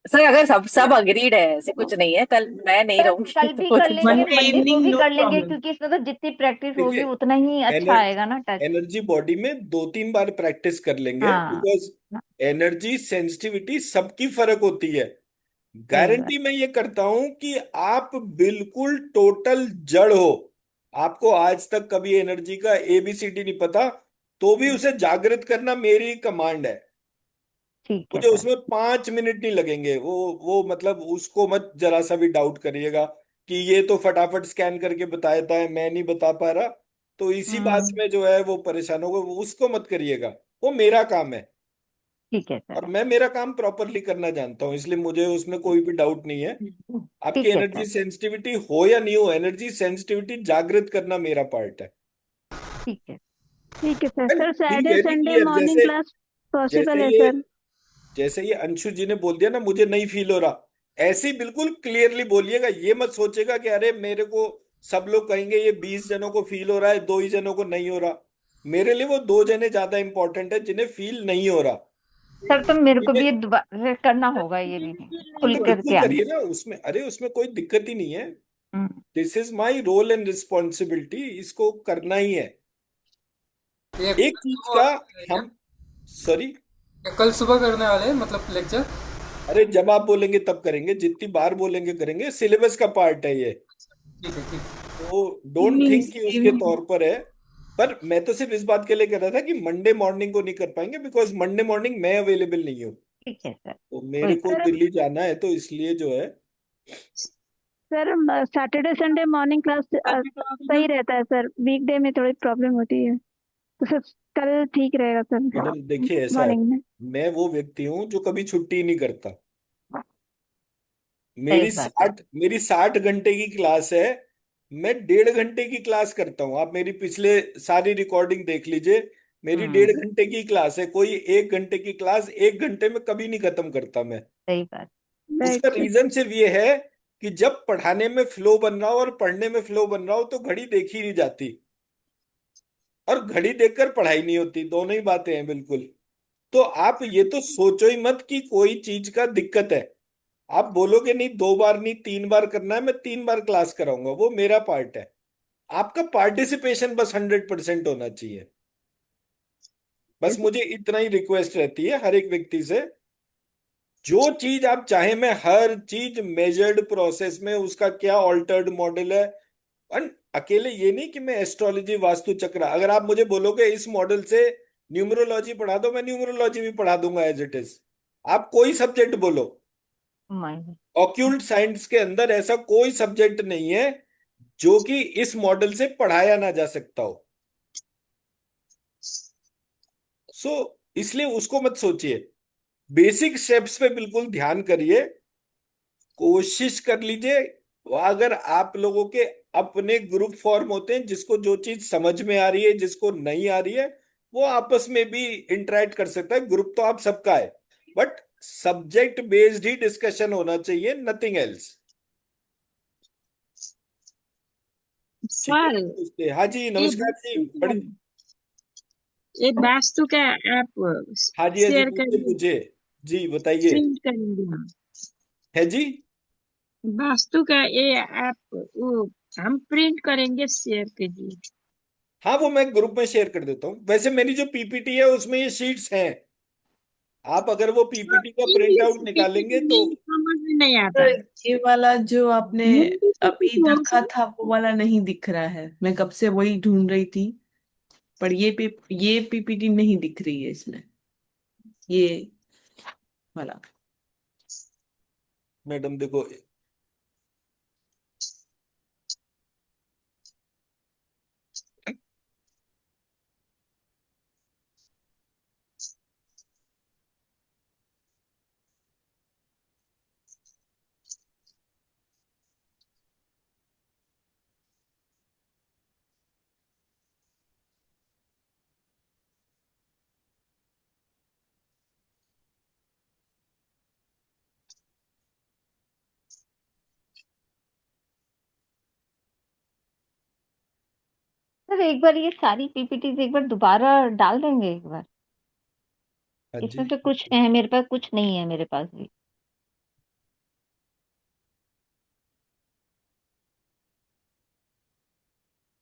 सर अगर सब सब अग्रीड है, ऐसे कुछ नहीं है, कल मैं नहीं सर रहूंगी कल भी तो कर लेंगे, मंडे मंडे को इवनिंग भी नो कर लेंगे, प्रॉब्लम। क्योंकि इसमें तो जितनी प्रैक्टिस होगी देखिए, उतना ही अच्छा एनर, आएगा ना टच। एनर्जी बॉडी में 2-3 बार प्रैक्टिस कर लेंगे, हाँ बिकॉज एनर्जी सेंसिटिविटी सबकी फर्क होती है। सही बात। गारंटी मैं ये करता हूं कि आप बिल्कुल टोटल जड़ हो, आपको आज तक कभी एनर्जी का एबीसीडी नहीं पता, तो भी उसे जागृत करना मेरी कमांड है। ठीक है मुझे सर। उसमें 5 मिनट नहीं लगेंगे। वो मतलब उसको मत जरा सा भी डाउट करिएगा कि ये तो फटाफट स्कैन करके बताता है, मैं नहीं बता पा रहा, तो इसी बात हम्म। में जो है वो परेशान होगा। वो उसको मत करिएगा, वो मेरा काम है। ठीक है और सर। मैं मेरा काम प्रॉपरली करना जानता हूँ, इसलिए मुझे उसमें कोई भी डाउट नहीं है। आपकी ठीक है एनर्जी सर। सेंसिटिविटी हो या नहीं हो, एनर्जी सेंसिटिविटी जागृत करना मेरा पार्ट है। ठीक है। ठीक है sir. And sir B Saturday very Sunday clear, morning जैसे क्लास जैसे पॉसिबल है ये सर? जैसे ये अंशु जी ने बोल दिया ना मुझे नहीं फील हो रहा, ऐसे ही बिल्कुल क्लियरली बोलिएगा। ये मत सोचेगा कि अरे मेरे को सब लोग कहेंगे ये 20 जनों को फील हो रहा है, 2 ही जनों को नहीं हो रहा। मेरे लिए वो दो जने ज्यादा इंपॉर्टेंट है जिन्हें फील नहीं हो रहा। सर तो मेरे को भी जिन्हें ये दोबारा करना होगा, ये भी खुल तो बिल्कुल करके आना। करिए ना, उसमें अरे उसमें कोई दिक्कत ही नहीं है। Hmm. This is my role and responsibility, इसको करना ही है। ये एक चीज का हम, सॉरी, कल सुबह करने वाले हैं मतलब लेक्चर। अरे जब आप बोलेंगे तब करेंगे, जितनी बार बोलेंगे करेंगे, सिलेबस का पार्ट है ये। ठीक है ठीक। तो डोंट थिंक मीन्स कि उसके तौर पर है। पर मैं तो सिर्फ इस बात के लिए कह रहा था कि मंडे मॉर्निंग को नहीं कर पाएंगे, बिकॉज मंडे मॉर्निंग मैं अवेलेबल नहीं हूँ। ठीक है सर, तो कोई मेरे को सर दिल्ली जाना है, तो इसलिए जो है। Sir Saturday Sunday morning class सही रहता है सर, वीकडे में थोड़ी प्रॉब्लम होती है, तो सर कल ठीक रहेगा सर मैडम देखिए, ऐसा है, मॉर्निंग में। मैं वो व्यक्ति हूँ जो कभी छुट्टी नहीं करता। सही मेरी बात है। 60 घंटे की क्लास है। मैं 1.5 घंटे की क्लास करता हूँ, आप मेरी पिछले सारी रिकॉर्डिंग देख लीजिए। मेरी हम्म। 1.5 घंटे की क्लास है, कोई 1 घंटे की क्लास 1 घंटे में कभी नहीं खत्म करता मैं। सही बात। उसका राइट सर। रीजन सिर्फ ये है कि जब पढ़ाने में फ्लो बन रहा हो और पढ़ने में फ्लो बन रहा हो तो घड़ी देखी नहीं जाती, और घड़ी देखकर पढ़ाई नहीं होती, दोनों ही बातें हैं बिल्कुल। तो आप ये तो सोचो ही मत कि कोई चीज का दिक्कत है। आप बोलोगे नहीं, 2 बार नहीं 3 बार करना है, मैं 3 बार क्लास कराऊंगा, वो मेरा पार्ट है। आपका पार्टिसिपेशन बस 100% होना चाहिए। बस मुझे इतना ही रिक्वेस्ट रहती है हर एक व्यक्ति से। जो चीज आप चाहे, मैं हर चीज मेजर्ड प्रोसेस में, उसका क्या ऑल्टर्ड मॉडल है। और अकेले ये नहीं कि मैं एस्ट्रोलॉजी वास्तु चक्र, अगर आप मुझे बोलोगे इस मॉडल से न्यूमरोलॉजी पढ़ा दो, मैं न्यूमरोलॉजी भी पढ़ा दूंगा एज इट इज। आप कोई सब्जेक्ट बोलो, माइंड। ऑक्यूल्ट साइंस के अंदर ऐसा कोई सब्जेक्ट नहीं है जो कि इस मॉडल से पढ़ाया ना जा सकता हो। सो इसलिए उसको मत सोचिए, बेसिक स्टेप्स पे बिल्कुल ध्यान करिए, कोशिश कर लीजिए। अगर आप लोगों के अपने ग्रुप फॉर्म होते हैं, जिसको जो चीज समझ में आ रही है, जिसको नहीं आ रही है, वो आपस में भी इंटरेक्ट कर सकता है। ग्रुप तो आप सबका है, but subject based he discussion होना चाहिए, नथिंग एल्स। ठीक है, सर पूछते हाँ जी, ये नमस्कार जी, वास्तु का बड़ी, ये वास्तु का ऐप हाँ जी हाँ जी, शेयर पूछे करेंगे, पूछे, जी बताइए। प्रिंट करेंगे हम। है जी। वास्तु का ये ऐप वो हम प्रिंट करेंगे, शेयर कीजिए। हाँ, वो मैं ग्रुप में शेयर कर देता हूँ। वैसे मेरी जो पीपीटी है उसमें ये शीट्स हैं, आप अगर वो तो पीपीटी का प्रिंट इंग्लिश आउट निकालेंगे पीपीटी तो। में समझ में नहीं तो आता है। ये वाला जो आपने हिंदी से अभी कुछ रखा होगा। था वो वाला नहीं दिख रहा है, मैं कब से वही ढूंढ रही थी। पर ये पीपीटी नहीं दिख रही है इसमें, ये वाला। मैडम देखो, सर एक बार ये सारी पीपीटीज एक बार दोबारा डाल देंगे एक बार। हाँ जी, इसमें से कुछ है मेरे पास, कुछ नहीं है मेरे पास भी।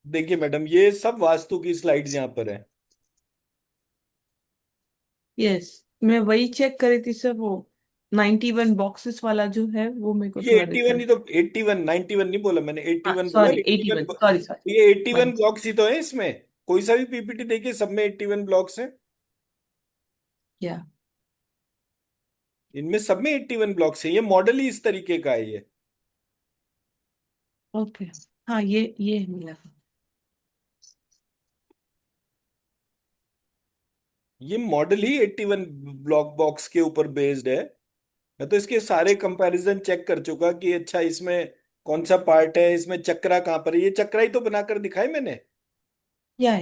देखिए मैडम, ये सब वास्तु की स्लाइड्स यहाँ पर है। यस, मैं वही चेक करी थी सर, वो 91 बॉक्सेस वाला जो है वो मेरे को ये थोड़ा 81 ही दिक्कत। तो, 81 91 नहीं बोला मैंने, हाँ 81 बोला। Sorry, 81, 81, sorry sorry. ये 81 ब्लॉक्स ही तो है इसमें। कोई सा भी पीपीटी देखिए, सब में 81 ब्लॉक्स हैं। या इनमें सब में 81 ब्लॉक्स है, ये मॉडल ही इस तरीके का है ये। ओके। हाँ ये मिला। ये मॉडल ही 81 ब्लॉक बॉक्स के ऊपर बेस्ड है। मैं तो इसके सारे कंपैरिजन चेक कर चुका कि अच्छा इसमें कौन सा पार्ट है, इसमें चक्रा कहाँ पर है, ये चक्रा ही तो बनाकर दिखाए मैंने। या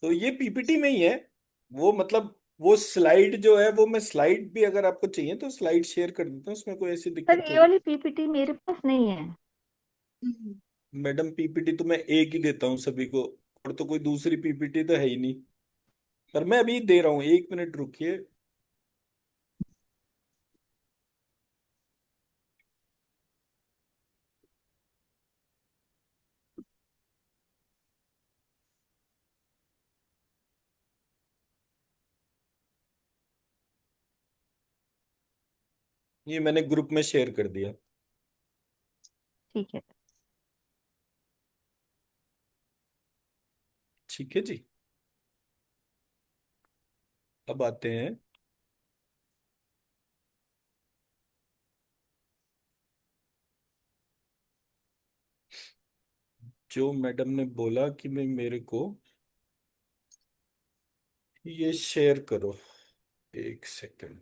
तो ये पीपीटी में ही है। वो मतलब वो स्लाइड जो है, वो मैं स्लाइड भी अगर आपको चाहिए तो स्लाइड शेयर कर देता हूँ, उसमें कोई ऐसी सर दिक्कत ये थोड़ी। वाली पीपीटी मेरे पास नहीं है। मैडम पीपीटी तो मैं एक ही देता हूँ सभी को। और तो कोई दूसरी पीपीटी तो है ही नहीं, पर मैं अभी दे रहा हूँ, 1 मिनट रुकिए। ये मैंने ग्रुप में शेयर कर दिया। ठीक है। ठीक है जी। अब आते हैं, जो मैडम ने बोला कि मैं मेरे को ये शेयर करो। 1 सेकंड,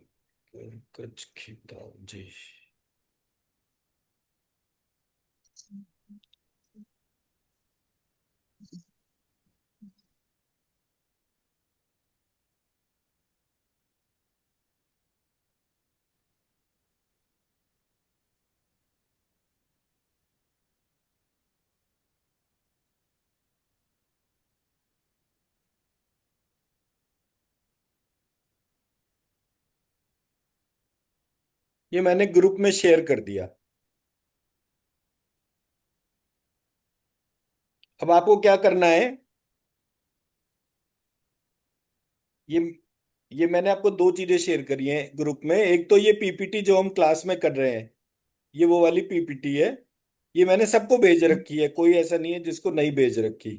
पंकज खीता जी। ये मैंने ग्रुप में शेयर कर दिया। अब आपको क्या करना है, ये ये मैंने आपको दो चीजें शेयर करी हैं ग्रुप में। एक तो ये पीपीटी जो हम क्लास में कर रहे हैं, ये वो वाली पीपीटी है, ये मैंने सबको भेज रखी है, कोई ऐसा नहीं है जिसको नहीं भेज रखी।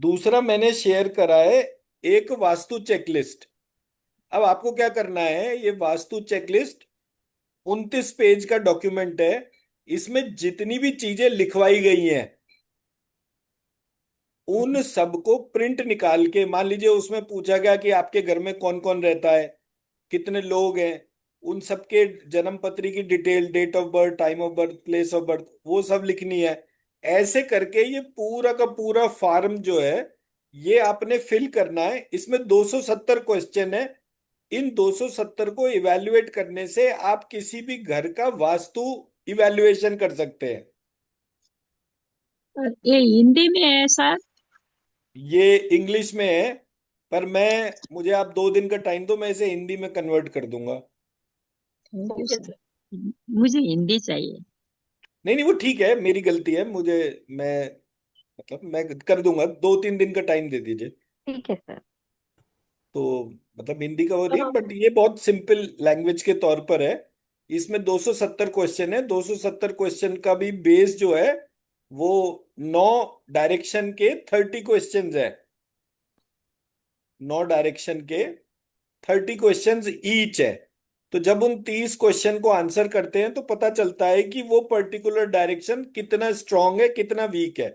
दूसरा मैंने शेयर करा है एक वास्तु चेकलिस्ट। अब आपको क्या करना है, ये वास्तु चेकलिस्ट 29 पेज का डॉक्यूमेंट है। इसमें जितनी भी चीजें लिखवाई गई हैं उन सबको प्रिंट निकाल के, मान लीजिए उसमें पूछा गया कि आपके घर में कौन कौन रहता है, कितने लोग हैं, उन सबके जन्म पत्री की detail, date of birth, time of birth, place of birth, वो सब लिखनी है। ऐसे करके ये पूरा का पूरा फॉर्म जो है ये आपने फिल करना है। इसमें 270 क्वेश्चन है। इन 270 को इवेल्युएट करने से आप किसी भी घर का वास्तु इवेल्युएशन कर सकते हैं। और ये हिंदी में है सर? ये इंग्लिश में है, पर मुझे आप 2 दिन का टाइम दो, मैं इसे हिंदी में कन्वर्ट कर दूंगा। Thank you okay sir. Sir. मुझे हिंदी चाहिए। नहीं नहीं, वो ठीक है, मेरी गलती है। मैं मतलब मैं कर दूंगा, 2-3 दिन का टाइम दे दीजिए। ठीक है सर। तो मतलब हिंदी का वो नहीं, बट ये बहुत सिंपल लैंग्वेज के तौर पर है। इसमें 270 क्वेश्चन है। 270 क्वेश्चन का भी बेस जो है वो 9 डायरेक्शन के 30 क्वेश्चन है। 9 डायरेक्शन के 30 क्वेश्चन ईच है। तो जब उन 30 क्वेश्चन को आंसर करते हैं तो पता चलता है कि वो पर्टिकुलर डायरेक्शन कितना स्ट्रांग है, कितना वीक है।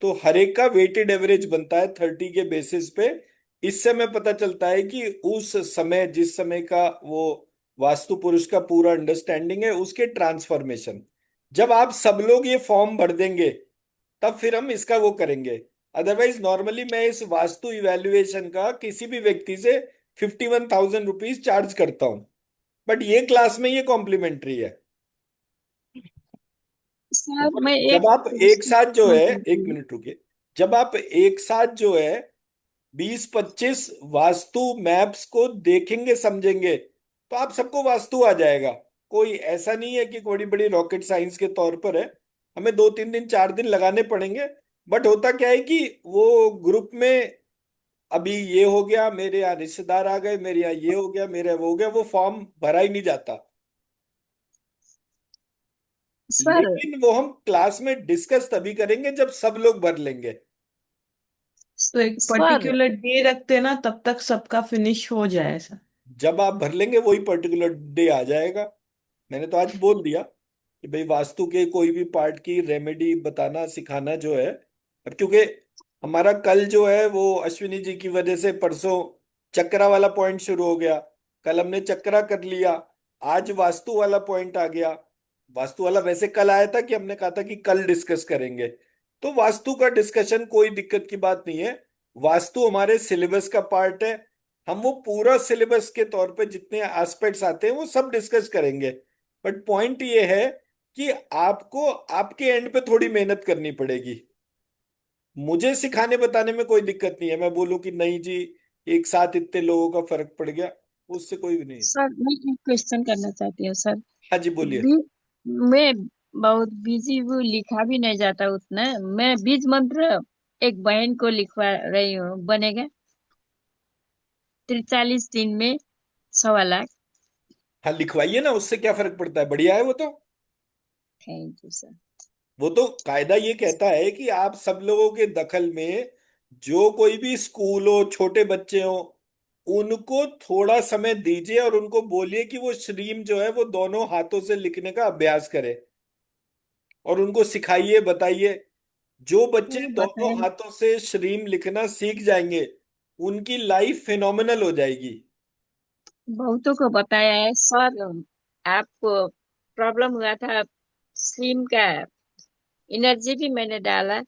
तो हर एक का वेटेड एवरेज बनता है 30 के बेसिस पे। इससे हमें पता चलता है कि उस समय, जिस समय का वो वास्तु पुरुष का पूरा अंडरस्टैंडिंग है, उसके ट्रांसफॉर्मेशन। जब आप सब लोग ये फॉर्म भर देंगे तब फिर हम इसका वो करेंगे। अदरवाइज नॉर्मली मैं इस वास्तु इवैल्यूएशन का किसी भी व्यक्ति से 51,000 रुपीज चार्ज करता हूं, बट ये क्लास में ये कॉम्प्लीमेंट्री है। सर और मैं एक जब आप एक प्रश्न साथ जो पूछना है, चाहती एक हूँ। मिनट रुकिए, जब आप एक साथ जो है 20-25 वास्तु मैप्स को देखेंगे, समझेंगे, तो आप सबको वास्तु आ जाएगा। कोई ऐसा नहीं है कि बड़ी बड़ी रॉकेट साइंस के तौर पर है। हमें 2-3 दिन 4 दिन लगाने पड़ेंगे। बट होता क्या है कि वो ग्रुप में अभी ये हो गया, मेरे यहाँ रिश्तेदार आ गए, मेरे यहाँ ये हो गया, मेरे यहाँ वो हो गया, वो फॉर्म भरा ही नहीं जाता। सर लेकिन वो हम क्लास में डिस्कस तभी करेंगे जब सब लोग भर लेंगे। तो एक सर पर्टिकुलर डे रखते ना, तब तक सबका फिनिश हो जाए सर। जब आप भर लेंगे वही पर्टिकुलर डे आ जाएगा। मैंने तो आज बोल दिया कि भाई वास्तु के कोई भी पार्ट की रेमेडी बताना सिखाना जो है। अब क्योंकि हमारा कल जो है वो अश्विनी जी की वजह से परसों चक्रा वाला पॉइंट शुरू हो गया। कल हमने चक्रा कर लिया, आज वास्तु वाला पॉइंट आ गया। वास्तु वाला वैसे कल आया था कि हमने कहा था कि कल डिस्कस करेंगे। तो वास्तु का डिस्कशन कोई दिक्कत की बात नहीं है। वास्तु हमारे सिलेबस का पार्ट है। हम वो पूरा सिलेबस के तौर पे जितने एस्पेक्ट्स आते हैं वो सब डिस्कस करेंगे। बट पॉइंट ये है कि आपको आपके एंड पे थोड़ी मेहनत करनी पड़ेगी। मुझे सिखाने बताने में कोई दिक्कत नहीं है, मैं बोलूं कि नहीं जी एक साथ इतने लोगों का फर्क पड़ गया, उससे कोई भी नहीं है। सर मैं एक क्वेश्चन करना चाहती हूँ सर। हाँ जी बोलिए। बी, मैं बहुत बिजी हूँ, लिखा भी नहीं जाता उतना। मैं बीज मंत्र एक बहन को लिखवा रही हूँ, बनेगा 43 दिन में 1.25 लाख। हाँ लिखवाइए ना, उससे क्या फर्क पड़ता है, बढ़िया है वो तो। Thank you sir. वो तो कायदा ये कहता है कि आप सब लोगों के दखल में जो कोई भी स्कूल हो, छोटे बच्चे हो, उनको थोड़ा समय दीजिए और उनको बोलिए कि वो श्रीम जो है वो दोनों हाथों से लिखने का अभ्यास करे, और उनको सिखाइए बताइए। जो बच्चे वो दोनों बताए, हाथों से श्रीम लिखना सीख जाएंगे उनकी लाइफ फिनोमिनल हो जाएगी। बहुतों को बताया है सर। आपको प्रॉब्लम हुआ था सिम का, एनर्जी भी मैंने डाला।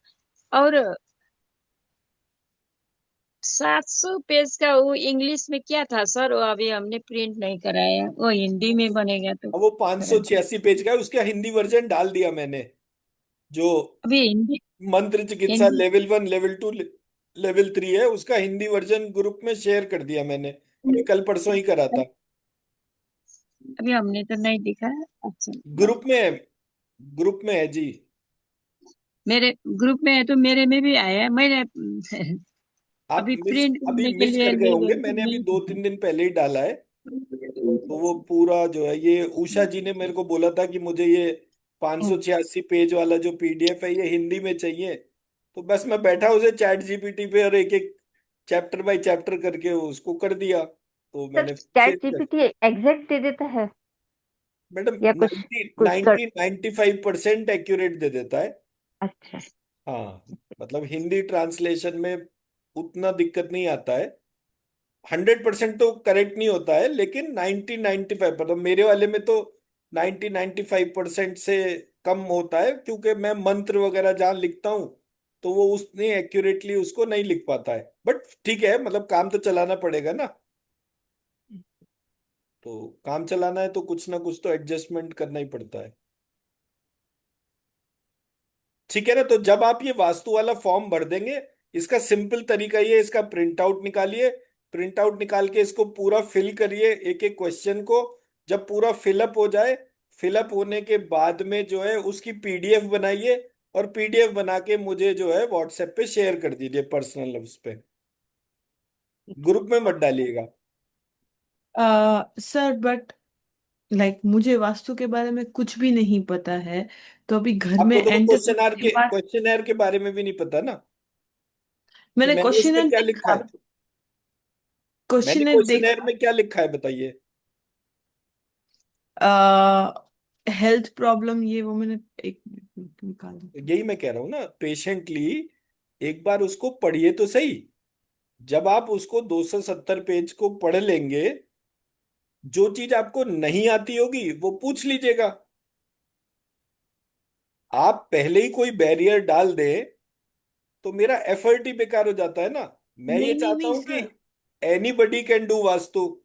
और 700 पेज का वो इंग्लिश में क्या था सर, वो अभी हमने प्रिंट नहीं कराया, वो हिंदी में बनेगा तो अब वो करा। 586 पेज का है, उसका हिंदी वर्जन डाल दिया मैंने, जो अभी हिंदी मंत्र चिकित्सा हिंदी लेवल 1 लेवल 2 लेवल 3 है, उसका हिंदी वर्जन ग्रुप में शेयर कर दिया मैंने, अभी कल परसों ही करा था। अभी हमने तो नहीं दिखा। अच्छा, ग्रुप में है, ग्रुप में है जी। मेरे ग्रुप में है तो मेरे में भी आया है। मैंने आप अभी मिस प्रिंट अभी करने के मिस लिए कर गए ले होंगे, गई तो मैंने अभी नहीं दो दिखा। तीन दिन पहले ही डाला है। तो वो पूरा जो है, ये उषा जी ने मेरे को बोला था कि मुझे ये 586 पेज वाला जो पीडीएफ है ये हिंदी में चाहिए। तो बस मैं बैठा उसे चैट जीपीटी पे और एक एक चैप्टर बाय चैप्टर करके उसको कर दिया, तो सर मैंने शेयर चैट किया। जीपीटी एग्जैक्ट दे देता है मैडम या कुछ 90 कुछ कर? 95% एक्यूरेट दे देता है। अच्छा। हाँ, मतलब हिंदी ट्रांसलेशन में उतना दिक्कत नहीं आता है। 100% तो करेक्ट नहीं होता है, लेकिन 90-95, मतलब मेरे वाले में तो 90-95% से कम होता है, क्योंकि मैं मंत्र वगैरह जहाँ लिखता हूँ तो वो उतनी एक्यूरेटली उसको नहीं लिख पाता है, बट ठीक है, मतलब काम तो चलाना पड़ेगा ना। तो काम चलाना है तो कुछ ना कुछ तो एडजस्टमेंट करना ही पड़ता है। ठीक है ना, तो जब आप ये वास्तु वाला फॉर्म भर देंगे, इसका सिंपल तरीका ये है, इसका प्रिंट आउट निकालिए। प्रिंट आउट निकाल के इसको पूरा फिल करिए एक एक क्वेश्चन को। जब पूरा फिलअप हो जाए, फिलअप होने के बाद में जो है उसकी पीडीएफ बनाइए, और पीडीएफ बना के मुझे जो है व्हाट्सएप पे शेयर कर दीजिए, पर्सनल उस पे, ग्रुप में मत डालिएगा। सर बट मुझे वास्तु के बारे में कुछ भी नहीं पता है, तो अभी घर में आपको तो एंटर होने के बाद क्वेश्चनर के बारे में भी नहीं पता ना, कि मैंने मैंने क्वेश्चन उसमें क्या लिखा देखा। है। मैंने क्वेश्चन क्वेश्चनर देखा। में क्या लिखा है बताइए। हेल्थ प्रॉब्लम, ये वो मैंने एक मिनट निकाल। यही मैं कह रहा हूँ ना, पेशेंटली एक बार उसको पढ़िए तो सही। जब आप उसको 270 पेज को पढ़ लेंगे, जो चीज आपको नहीं आती होगी वो पूछ लीजिएगा। आप पहले ही कोई बैरियर डाल दें तो मेरा एफर्ट ही बेकार हो जाता है ना। मैं ये नहीं नहीं चाहता नहीं हूं कि sir. Anybody can do vastu.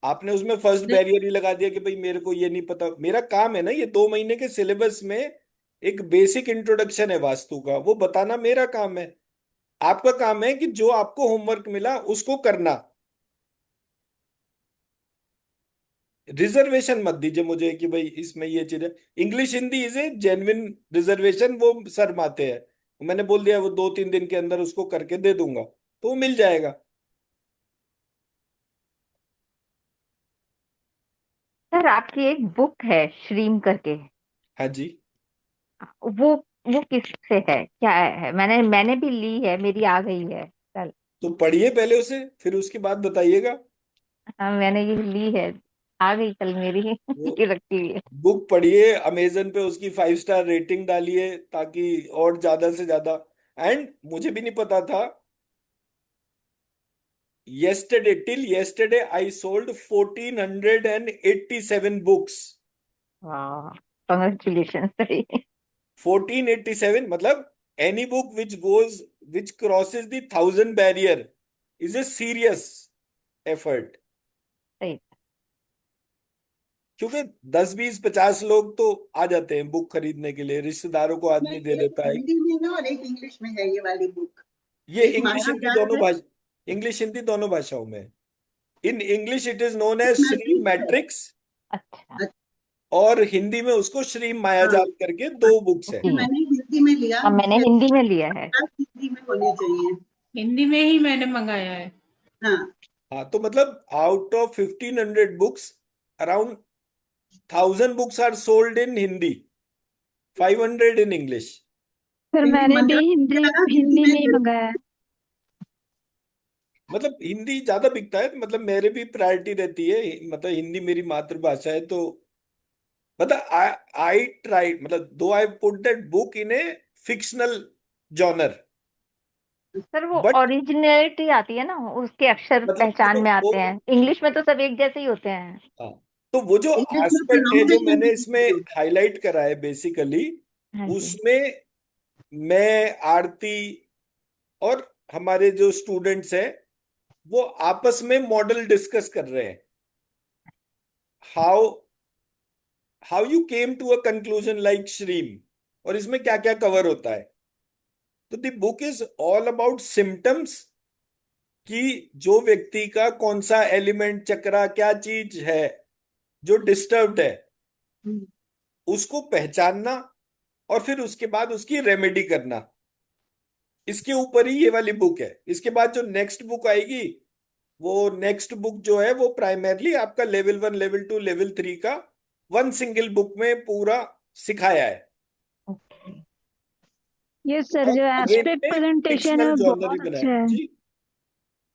आपने उसमें फर्स्ट नहीं बैरियर ही लगा दिया कि भाई मेरे को ये नहीं पता। मेरा काम है ना, ये 2 महीने के सिलेबस में एक बेसिक इंट्रोडक्शन है वास्तु का, वो बताना मेरा काम है। आपका काम है कि जो आपको होमवर्क मिला उसको करना। रिजर्वेशन मत दीजिए मुझे कि भाई इसमें ये चीज है। English Hindi is a genuine reservation, वो सर माते हैं। मैंने बोल दिया वो 2-3 दिन के अंदर उसको करके दे दूंगा, तो वो मिल जाएगा। सर आपकी एक बुक है श्रीम करके, हाँ जी। वो वो किससे है, क्या है? मैंने मैंने भी ली है, मेरी आ गई है कल। तो पढ़िए पहले उसे, फिर उसके बाद बताइएगा। हाँ मैंने ये ली है, आ गई कल मेरी वो ये रखी हुई है। बुक पढ़िए, अमेजन पे उसकी 5 स्टार रेटिंग डालिए, ताकि और ज्यादा से ज्यादा। एंड मुझे भी नहीं पता था, till yesterday I sold 1487 books। वाह, कॉन्ग्रेचुलेशन सर। 1487 मतलब any book which crosses the 1000 barrier is a serious effort. सही। क्योंकि 10 20 50 लोग तो आ जाते हैं बुक खरीदने के लिए, रिश्तेदारों को आदमी दे एक देता है। हिंदी में है और एक इंग्लिश में है ये वाली बुक। ये एक इंग्लिश हिंदी मायाजाल दोनों है, भाषा, इंग्लिश हिंदी दोनों भाषाओं में। In English it is known as एक श्री मैट्रिक्स है। मैट्रिक्स, अच्छा। और हिंदी में उसको श्री हाँ, मायाजाल करके 2 बुक्स है। ये ओके। मैंने हिंदी में लिया, हाँ, मैंने मुझे हिंदी में लिया है। हिंदी में होनी चाहिए। हिंदी में ही मैंने मंगाया है। हाँ, हाँ, तो मतलब out of 1500 books, around 1000 books are sold in Hindi, 500 in English. Sir Hindi मैंने भी मंगा हिंदी लगा, हिंदी हिंदी में में ही मंगाया है। मतलब हिंदी ज्यादा बिकता है, मतलब मेरे भी प्रायोरिटी रहती है, मतलब हिंदी मेरी मातृभाषा है, तो मतलब आई ट्राई, मतलब दो I put that book in A fictional genre, sir वो बट ओरिजिनलिटी आती है ना, उसके अक्षर मतलब पहचान में वो आते हैं। इंग्लिश में तो सब एक जैसे ही होते हैं। हाँ, तो वो जो इंग्लिश में एस्पेक्ट है जो प्रोनाउंसिएशन मैंने भी इसमें होती है। हाईलाइट करा है बेसिकली, हाँ जी। उसमें मैं, आरती और हमारे जो स्टूडेंट्स हैं वो आपस में मॉडल डिस्कस कर रहे हैं, how how you came to a conclusion like Shreem, और इसमें क्या क्या कवर होता है। तो the book is all about symptoms, कि जो व्यक्ति का कौन सा एलिमेंट, चक्रा, क्या चीज है जो डिस्टर्ब्ड है, हम्म, उसको पहचानना और फिर उसके बाद उसकी रेमेडी करना। इसके ऊपर ही ये वाली बुक है। इसके बाद जो नेक्स्ट बुक आएगी, वो नेक्स्ट बुक जो है वो प्राइमरली आपका लेवल 1 लेवल 2 लेवल 3 का वन सिंगल बुक में पूरा सिखाया है, ओके। ये सर और जो अगेन एस्पेक्ट में प्रेजेंटेशन है फिक्शनल वो जॉनर ही बहुत बनाया अच्छा है। जी।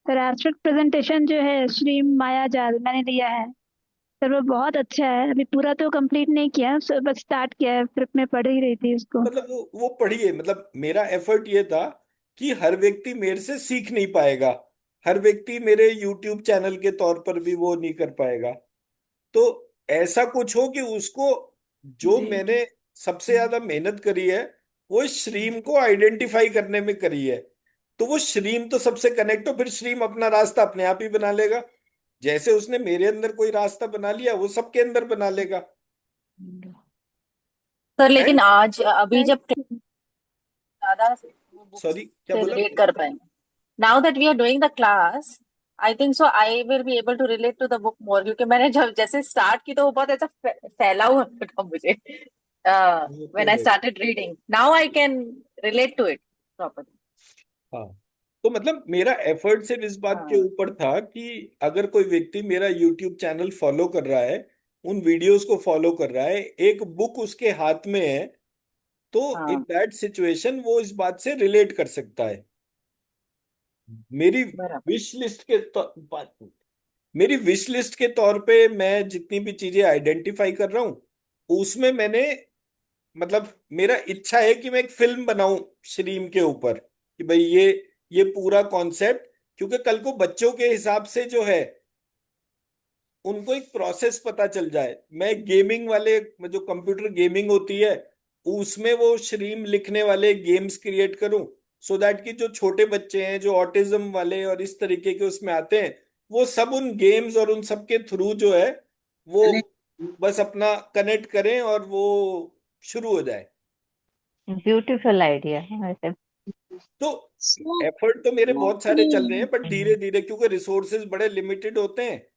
सर एस्पेक्ट प्रेजेंटेशन जो है श्री माया जाल मैंने लिया है सर, वो बहुत अच्छा है। अभी पूरा तो कंप्लीट नहीं किया, सर बस स्टार्ट किया है, ट्रिप में पढ़ ही रही थी उसको। मतलब वो पढ़िए, मतलब मेरा एफर्ट ये था कि हर व्यक्ति मेरे से सीख नहीं पाएगा, हर व्यक्ति मेरे यूट्यूब चैनल के तौर पर भी वो नहीं कर पाएगा। तो ऐसा कुछ हो कि उसको, जो जी मैंने सबसे ज्यादा मेहनत करी है वो इस श्रीम को आइडेंटिफाई करने में करी है, तो वो श्रीम तो सबसे कनेक्ट हो, फिर श्रीम अपना रास्ता अपने आप ही बना लेगा। जैसे उसने मेरे अंदर कोई रास्ता बना लिया वो सबके अंदर बना लेगा। सर लेकिन एंड आज अभी जब ज्यादा बुक्स सॉरी, क्या से बोला? रिलेट कर पाएंगे, now that we are doing the class, I think so I will be able to relate to the book more, क्योंकि मैंने जब जैसे स्टार्ट की तो वो बहुत ऐसा फैला हुआ था मुझे वो when I correct। Started reading, now I can relate to it properly. हाँ, तो मतलब मेरा एफर्ट सिर्फ इस बात के हाँ ऊपर था कि अगर कोई व्यक्ति मेरा यूट्यूब चैनल फॉलो कर रहा है, उन वीडियोस को फॉलो कर रहा है, एक बुक उसके हाथ में है, तो इन हाँ दैट सिचुएशन वो इस बात से रिलेट कर सकता है। मेरी बराबर। विश लिस्ट के मेरी विश लिस्ट के तौर पे मैं जितनी भी चीजें आइडेंटिफाई कर रहा हूं, उसमें मैंने, मतलब मेरा इच्छा है कि मैं एक फिल्म बनाऊं श्रीम के ऊपर, कि भाई ये पूरा कॉन्सेप्ट, क्योंकि कल को बच्चों के हिसाब से जो है उनको एक प्रोसेस पता चल जाए। मैं गेमिंग वाले, जो कंप्यूटर गेमिंग होती है उसमें वो श्रीम लिखने वाले गेम्स क्रिएट करूं, सो दैट कि जो छोटे बच्चे हैं जो ऑटिज्म वाले और इस तरीके के उसमें आते हैं, वो सब उन गेम्स और उन सब के थ्रू जो है वो बस अपना कनेक्ट करें और वो शुरू हो जाए। ब्यूटीफुल आइडिया है वैसे। तो सर एफर्ट तो मेरे बहुत सारे चल रहे हैं, बट हम्म। धीरे धीरे, क्योंकि रिसोर्सेज बड़े लिमिटेड होते हैं,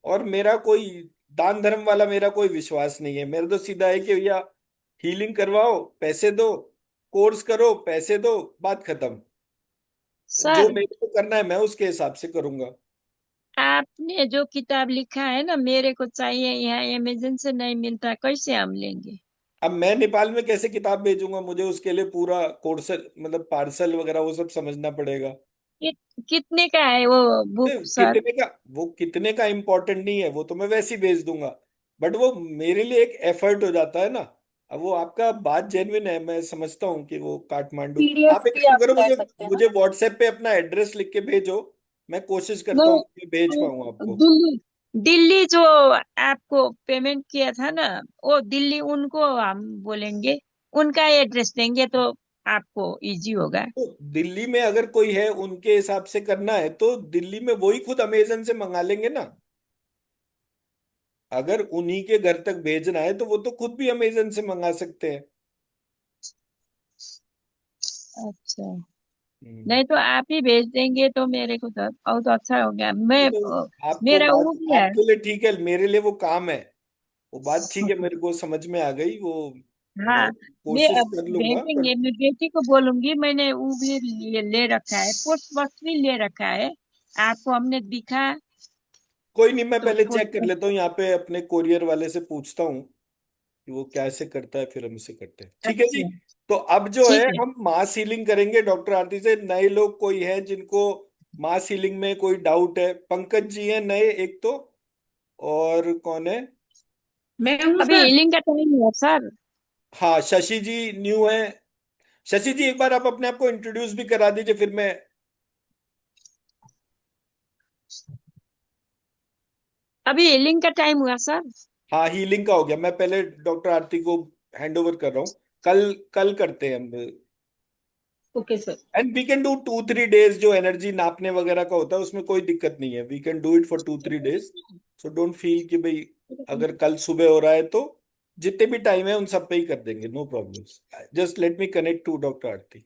और मेरा कोई दान धर्म वाला मेरा कोई विश्वास नहीं है। मेरा तो सीधा है कि भैया हीलिंग करवाओ, पैसे दो, कोर्स करो, पैसे दो, बात खत्म। जो सर मेरे को करना है मैं उसके हिसाब से करूंगा। आपने जो किताब लिखा है ना, मेरे को चाहिए, यहाँ अमेजन से नहीं मिलता, कैसे हम लेंगे? अब मैं नेपाल में कैसे किताब भेजूंगा, मुझे उसके लिए पूरा कोर्स, मतलब पार्सल वगैरह वो सब समझना पड़ेगा। कितने का है वो बुक सर? वो कितने का इम्पोर्टेंट नहीं है, वो तो मैं वैसे ही भेज दूंगा, बट वो मेरे लिए एक एफर्ट हो जाता है ना। अब वो आपका बात जेन्युइन है, मैं समझता हूँ कि वो काठमांडू, पीडीएफ आप एक भी काम आप करो, ले मुझे सकते हैं ना। मुझे व्हाट्सएप पे अपना एड्रेस लिख के भेजो, मैं कोशिश करता हूँ नहीं, कि भेज पाऊँ आपको। दिल्ली दिल्ली जो आपको पेमेंट किया था ना, वो दिल्ली उनको हम बोलेंगे, उनका एड्रेस देंगे तो आपको इजी होगा। तो दिल्ली में अगर कोई है उनके हिसाब से करना है तो दिल्ली में वही खुद अमेजन से मंगा लेंगे ना। अगर उन्हीं के घर तक भेजना है तो वो तो खुद भी अमेजन से मंगा सकते हैं। अच्छा, हम्म। नहीं तो आप ही भेज देंगे तो मेरे को तो बहुत अच्छा हो गया। वो मैं तो आपको मेरा वो बात भी है। आपके लिए ठीक है, मेरे लिए वो काम है। वो बात ठीक है, मेरे को समझ में आ गई वो। मैं हाँ, मैं कोशिश अब कर लूंगा, पर भेजेंगे, मैं बेटी को बोलूंगी। मैंने वो भी ले रखा है, पोस्ट बॉक्स भी ले रखा है। आपको हमने दिखा कोई नहीं, मैं तो पहले पोस्ट चेक कर लेता हूँ बॉक्स। यहाँ पे, अपने कोरियर वाले से पूछता हूँ कि वो कैसे करता है, फिर हम इसे करते हैं, ठीक है जी। अच्छा, तो अब जो है ठीक है। हम मास हीलिंग करेंगे डॉक्टर आरती से। नए लोग कोई हैं जिनको मास हीलिंग में कोई डाउट है? पंकज जी हैं नए एक तो, और कौन है? मैं हूँ अभी सर। हीलिंग का टाइम है सर। हाँ, शशि जी न्यू है। शशि जी एक बार आप अपने आप को इंट्रोड्यूस भी करा दीजिए, फिर मैं। अभी हीलिंग का टाइम हुआ सर। हाँ, हीलिंग का हो गया, मैं पहले डॉक्टर आरती को हैंड ओवर कर रहा हूँ। कल कल करते हैं हम। Okay sir. And we can do 2-3 days, जो एनर्जी नापने वगैरह का होता है उसमें कोई दिक्कत नहीं है। We can do it for 2-3 days. So don't feel कि भाई अगर कल सुबह हो रहा है तो जितने भी टाइम है उन सब पे ही कर देंगे, no problems. Just let me connect to doctor Aarti.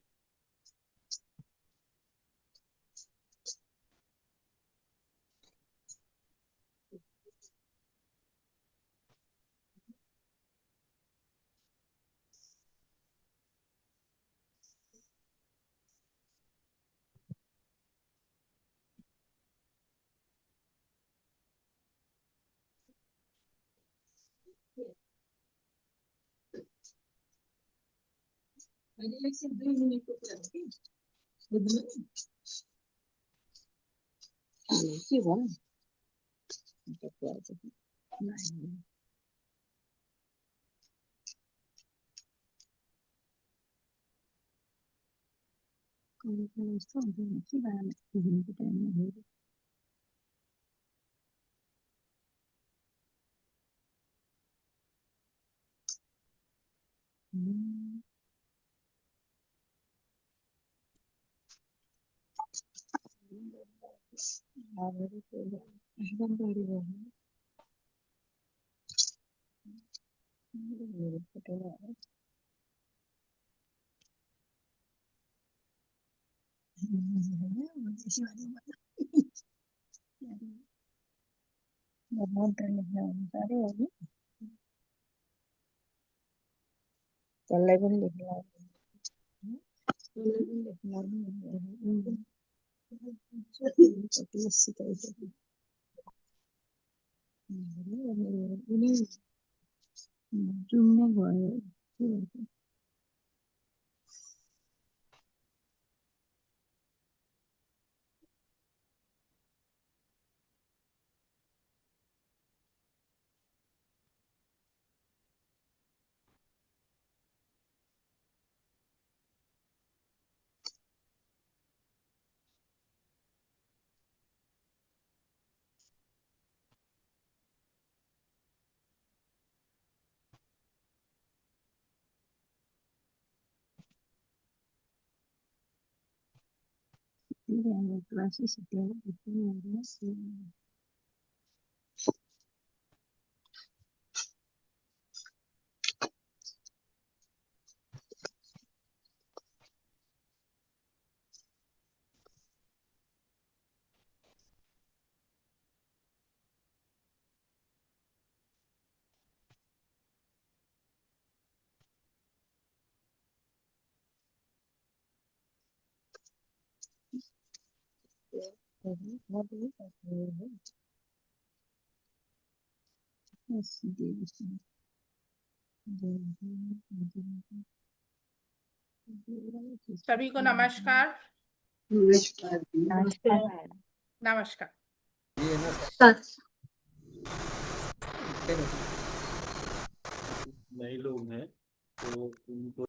सभी को नमस्कार। नमस्कार जी। नमस्कार। नमस्कार। ये है ना नए लोग हैं तो उनको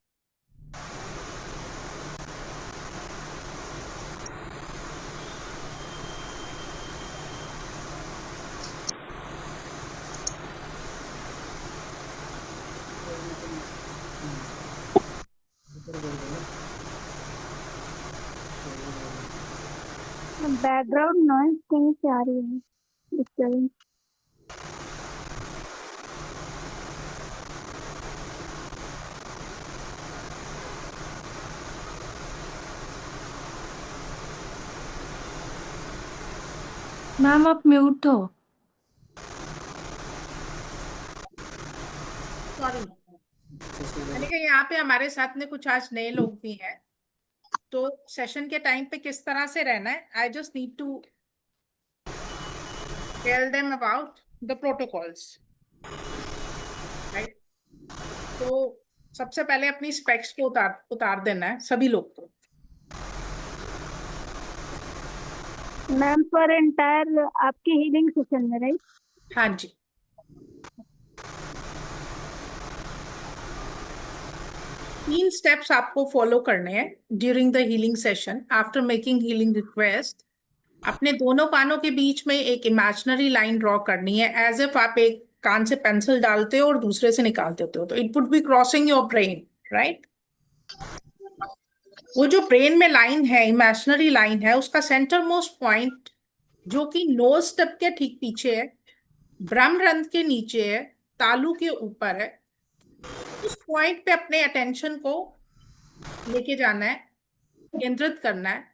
बैकग्राउंड नॉइज कहीं से आ रही है, डिस्टर्बेंस। मैम आप म्यूट हो। सॉरी। मैंने कहा यहाँ पे हमारे साथ में कुछ आज नए लोग भी हैं, तो सेशन के टाइम पे किस तरह से रहना है, I just need to tell them about the protocols, right. तो सबसे पहले अपनी स्पेक्स को उतार उतार देना है सभी लोग को। मैम फॉर एंटायर आपकी हीलिंग सेशन में, राइट? हाँ जी। तीन स्टेप्स आपको फॉलो करने हैं during the healing session. After making healing request, अपने दोनों कानों के बीच में एक इमेजिनरी लाइन ड्रॉ करनी है, एज इफ आप एक कान से पेंसिल डालते हो और दूसरे से निकाल देते हो, तो it would be crossing your brain, right. वो जो ब्रेन में लाइन है, इमेजिनरी लाइन है, उसका सेंटर मोस्ट पॉइंट जो कि नोज टिप के ठीक पीछे है, ब्रह्मरंध्र के नीचे है, तालू के ऊपर है, उस पॉइंट पे अपने अटेंशन को लेके जाना है, केंद्रित करना है।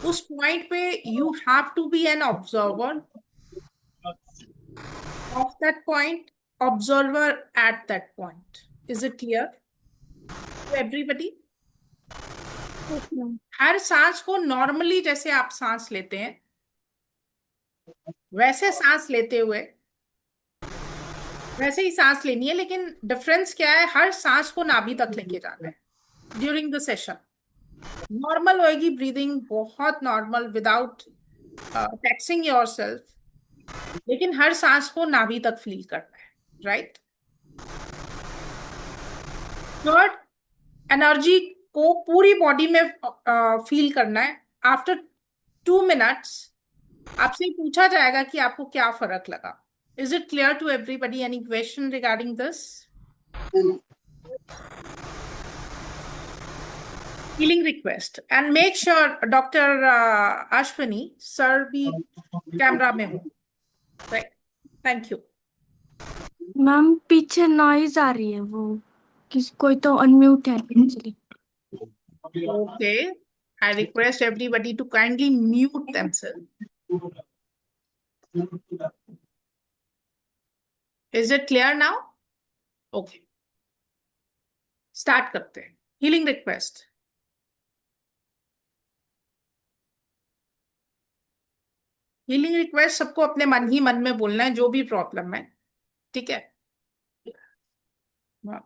उस पॉइंट पे you have to be an observer of that point, observer at that point. Is it clear to everybody? Yes, ma'am. हर सांस को नॉर्मली जैसे आप सांस लेते हैं वैसे सांस लेते हुए वैसे ही सांस लेनी है, लेकिन डिफरेंस क्या है, हर सांस को नाभि तक लेके जाना है ड्यूरिंग द सेशन। नॉर्मल होएगी ब्रीदिंग, बहुत नॉर्मल, विदाउट टैक्सिंग योरसेल्फ, लेकिन हर सांस को नाभि तक फील करना है, राइट। थर्ड, एनर्जी को पूरी बॉडी में फील करना है। आफ्टर 2 मिनट्स आपसे पूछा जाएगा कि आपको क्या फर्क लगा। Is it clear to everybody? Any question regarding this healing request? And make sure doctor Ashwini sir भी कैमरा में हो, राइट। Thank you. मैम पीछे नॉइज आ रही है, वो कोई तो अनम्यूट है actually. Okay, I request everybody to kindly mute themselves. Is it clear now? Okay, start करते हैं। Healing request. हीलिंग रिक्वेस्ट सबको अपने मन ही मन में बोलना है, जो भी प्रॉब्लम है, ठीक है। हाँ।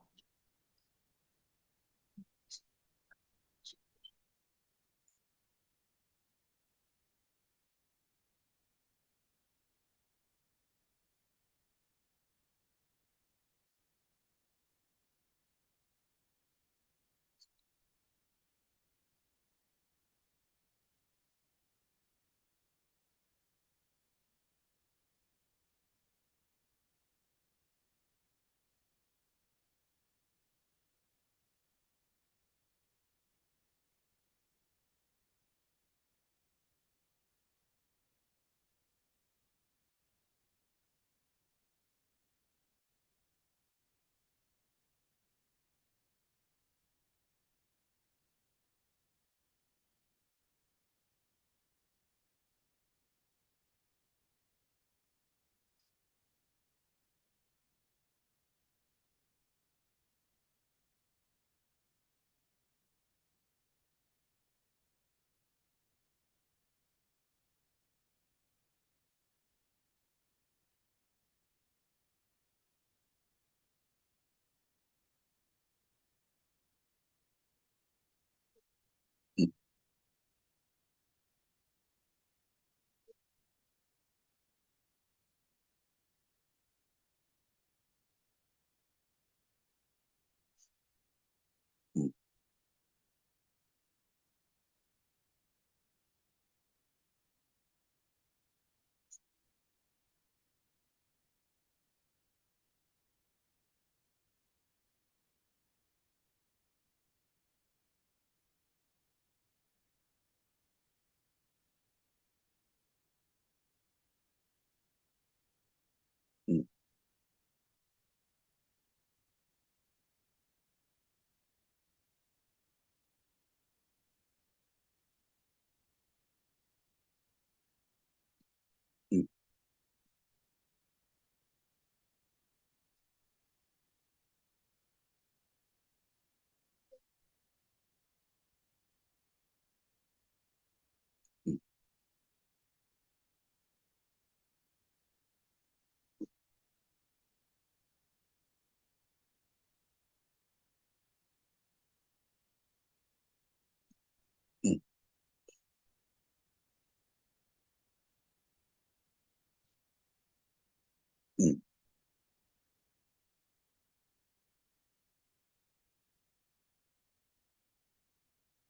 हम्म,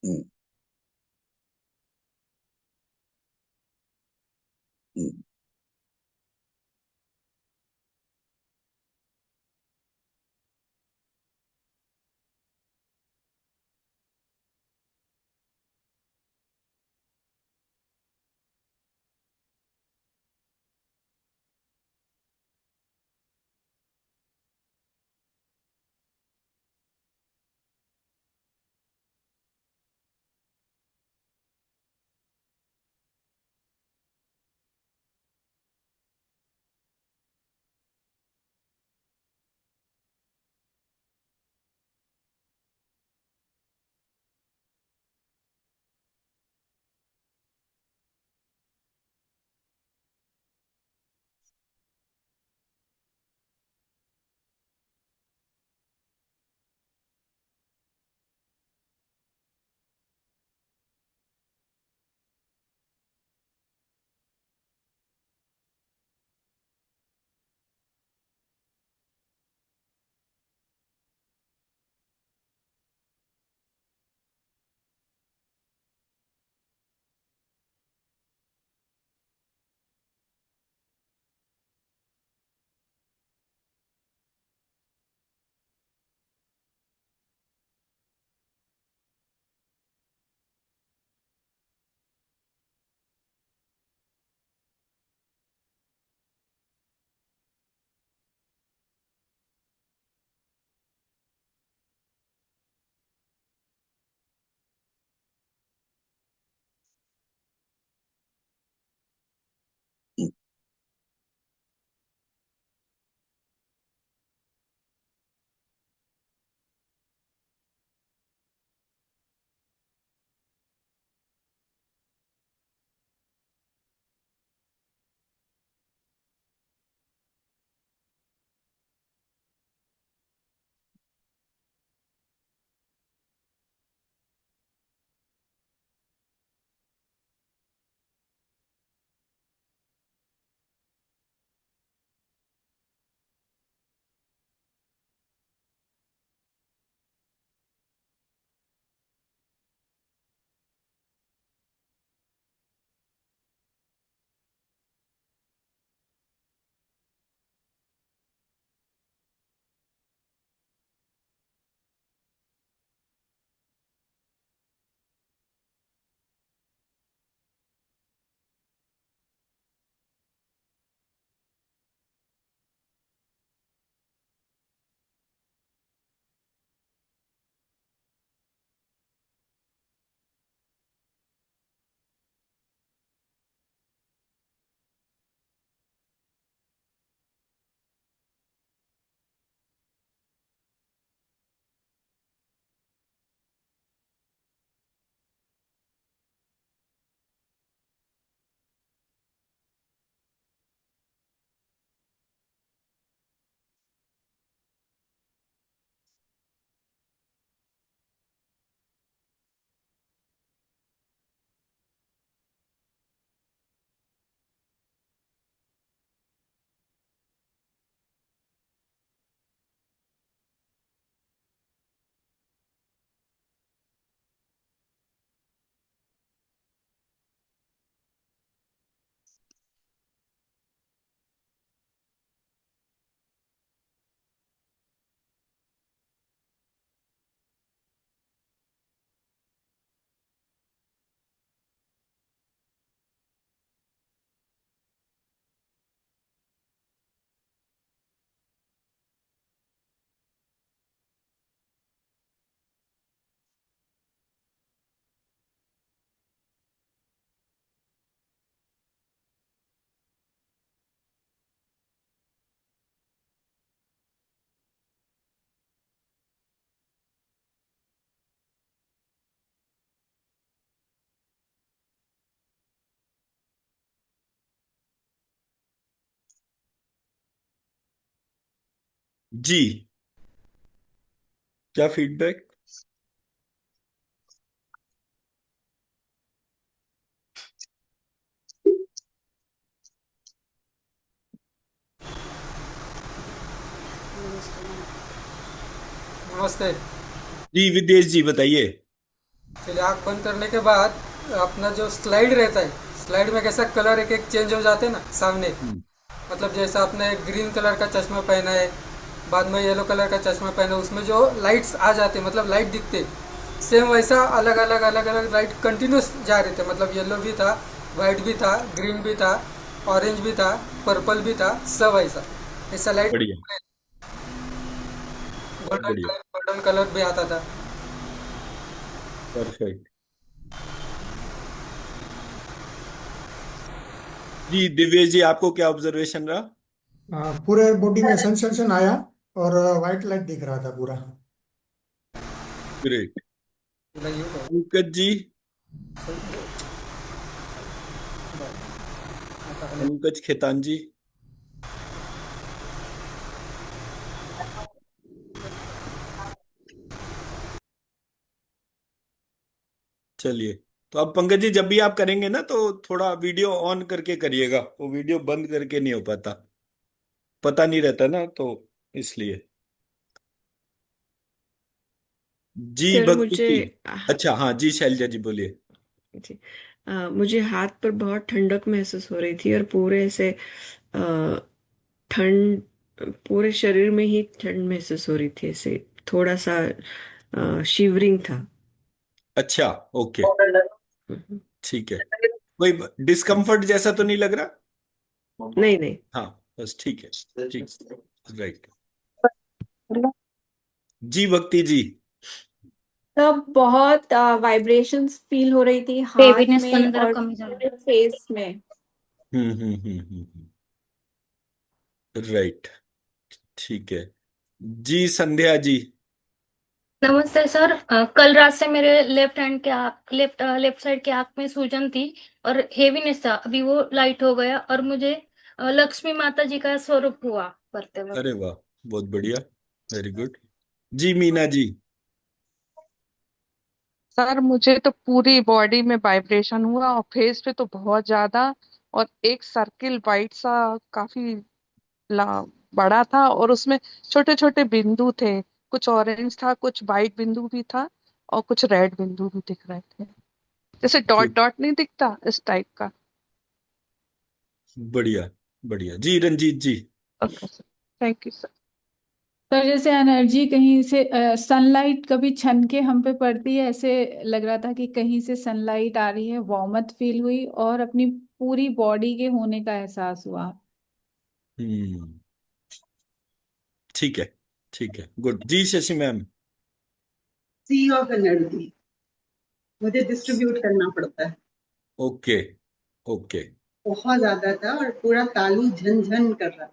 हम्म, हम्म, हम्म। जी, क्या फीडबैक? नमस्ते। जी विदेश जी बताइए। चलिए, आँख बंद करने के बाद अपना जो स्लाइड रहता है, स्लाइड में कैसा कलर एक एक चेंज हो जाते हैं ना सामने। हम्म, मतलब जैसा आपने ग्रीन कलर का चश्मा पहना है, बाद में येलो कलर का चश्मा पहना है, उसमें जो लाइट्स आ जाते हैं, मतलब लाइट दिखते, सेम वैसा अलग अलग अलग अलग लाइट कंटिन्यूस जा रहे थे। मतलब येलो भी था, वाइट भी था, ग्रीन भी था, ऑरेंज भी था, पर्पल भी था, सब ऐसा ऐसा लाइट। बढ़िया बढ़िया। गोल्डन कलर भी आता था। परफेक्ट। जी दिव्येश जी आपको क्या ऑब्जर्वेशन रहा? पूरे बॉडी में सेंसेशन आया और वाइट लाइट दिख रहा था पूरा। ग्रेट। पंकज जी। पंकज खेतान जी। चलिए, तो अब पंकज जी जब भी आप करेंगे ना तो थोड़ा वीडियो ऑन करके करिएगा, वो वीडियो बंद करके नहीं हो पाता, पता नहीं रहता ना, तो इसलिए। जी सर भक्ति मुझे जी। अच्छा हाँ जी, शैलजा जी बोलिए। जी मुझे हाथ पर बहुत ठंडक महसूस हो रही थी और पूरे ऐसे अ, ठंड पूरे शरीर में ही ठंड महसूस हो रही थी, ऐसे थोड़ा सा शिवरिंग था। अच्छा, ओके, हम्म। ठीक है। कोई डिस्कम्फर्ट जैसा तो नहीं लग रहा? नहीं नहीं। हाँ, बस ठीक है, ठीक। राइट। जी भक्ति जी। तब बहुत वाइब्रेशंस फील हो रही थी हाथ बेबीनेस में करणं जरा और कमी झालं. फेस में। राइट, ठीक है। जी संध्या जी। नमस्ते सर, कल रात से मेरे लेफ्ट साइड के आंख में सूजन थी और हेवीनेस था. अभी वो लाइट हो गया और मुझे लक्ष्मी माता जी का स्वरूप हुआ करते वक्त. अरे वाह, बहुत बढ़िया, वेरी गुड। जी मीना जी। सर मुझे तो पूरी बॉडी में वाइब्रेशन हुआ और फेस पे तो बहुत ज्यादा, और एक सर्किल वाइट सा काफी ला, बड़ा था, और उसमें छोटे छोटे बिंदु थे, कुछ ऑरेंज था, कुछ वाइट बिंदु भी था, और कुछ रेड बिंदु भी दिख रहे थे, जैसे डॉट ठीक, डॉट नहीं दिखता इस टाइप का। बढ़िया बढ़िया। जी Ranjeet ji. Okay sir, thank you sir. Sir जैसे एनर्जी कहीं से सनलाइट कभी छन के हम पे पड़ती है, ऐसे लग रहा था कि कहीं से सनलाइट आ रही है, वार्मथ फील हुई और अपनी पूरी बॉडी के होने का एहसास हुआ। हम्म, ठीक है, ठीक है, गुड। जी Shashi ma'am. Sea of energy मुझे डिस्ट्रीब्यूट करना पड़ता है। Okay okay. बहुत ज्यादा था और पूरा तालू झनझन कर रहा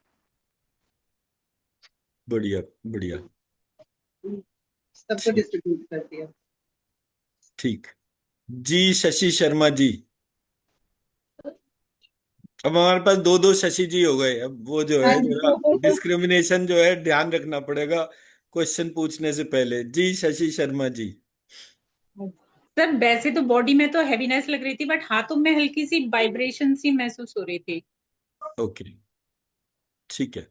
बढ़िया बढ़िया। था, सबको ठीक डिस्ट्रीब्यूट कर दिया। ठीक। जी शशि शर्मा जी। अब हमारे पास दो दो शशि जी हो गए, अब वो जो है जरा डिस्क्रिमिनेशन जो है ध्यान रखना पड़ेगा क्वेश्चन पूछने से पहले। जी शशि शर्मा जी। सर वैसे तो बॉडी में तो हैवीनेस लग रही थी, बट हाथों में हल्की सी वाइब्रेशन सी महसूस हो रही थी. ओके, ठीक है।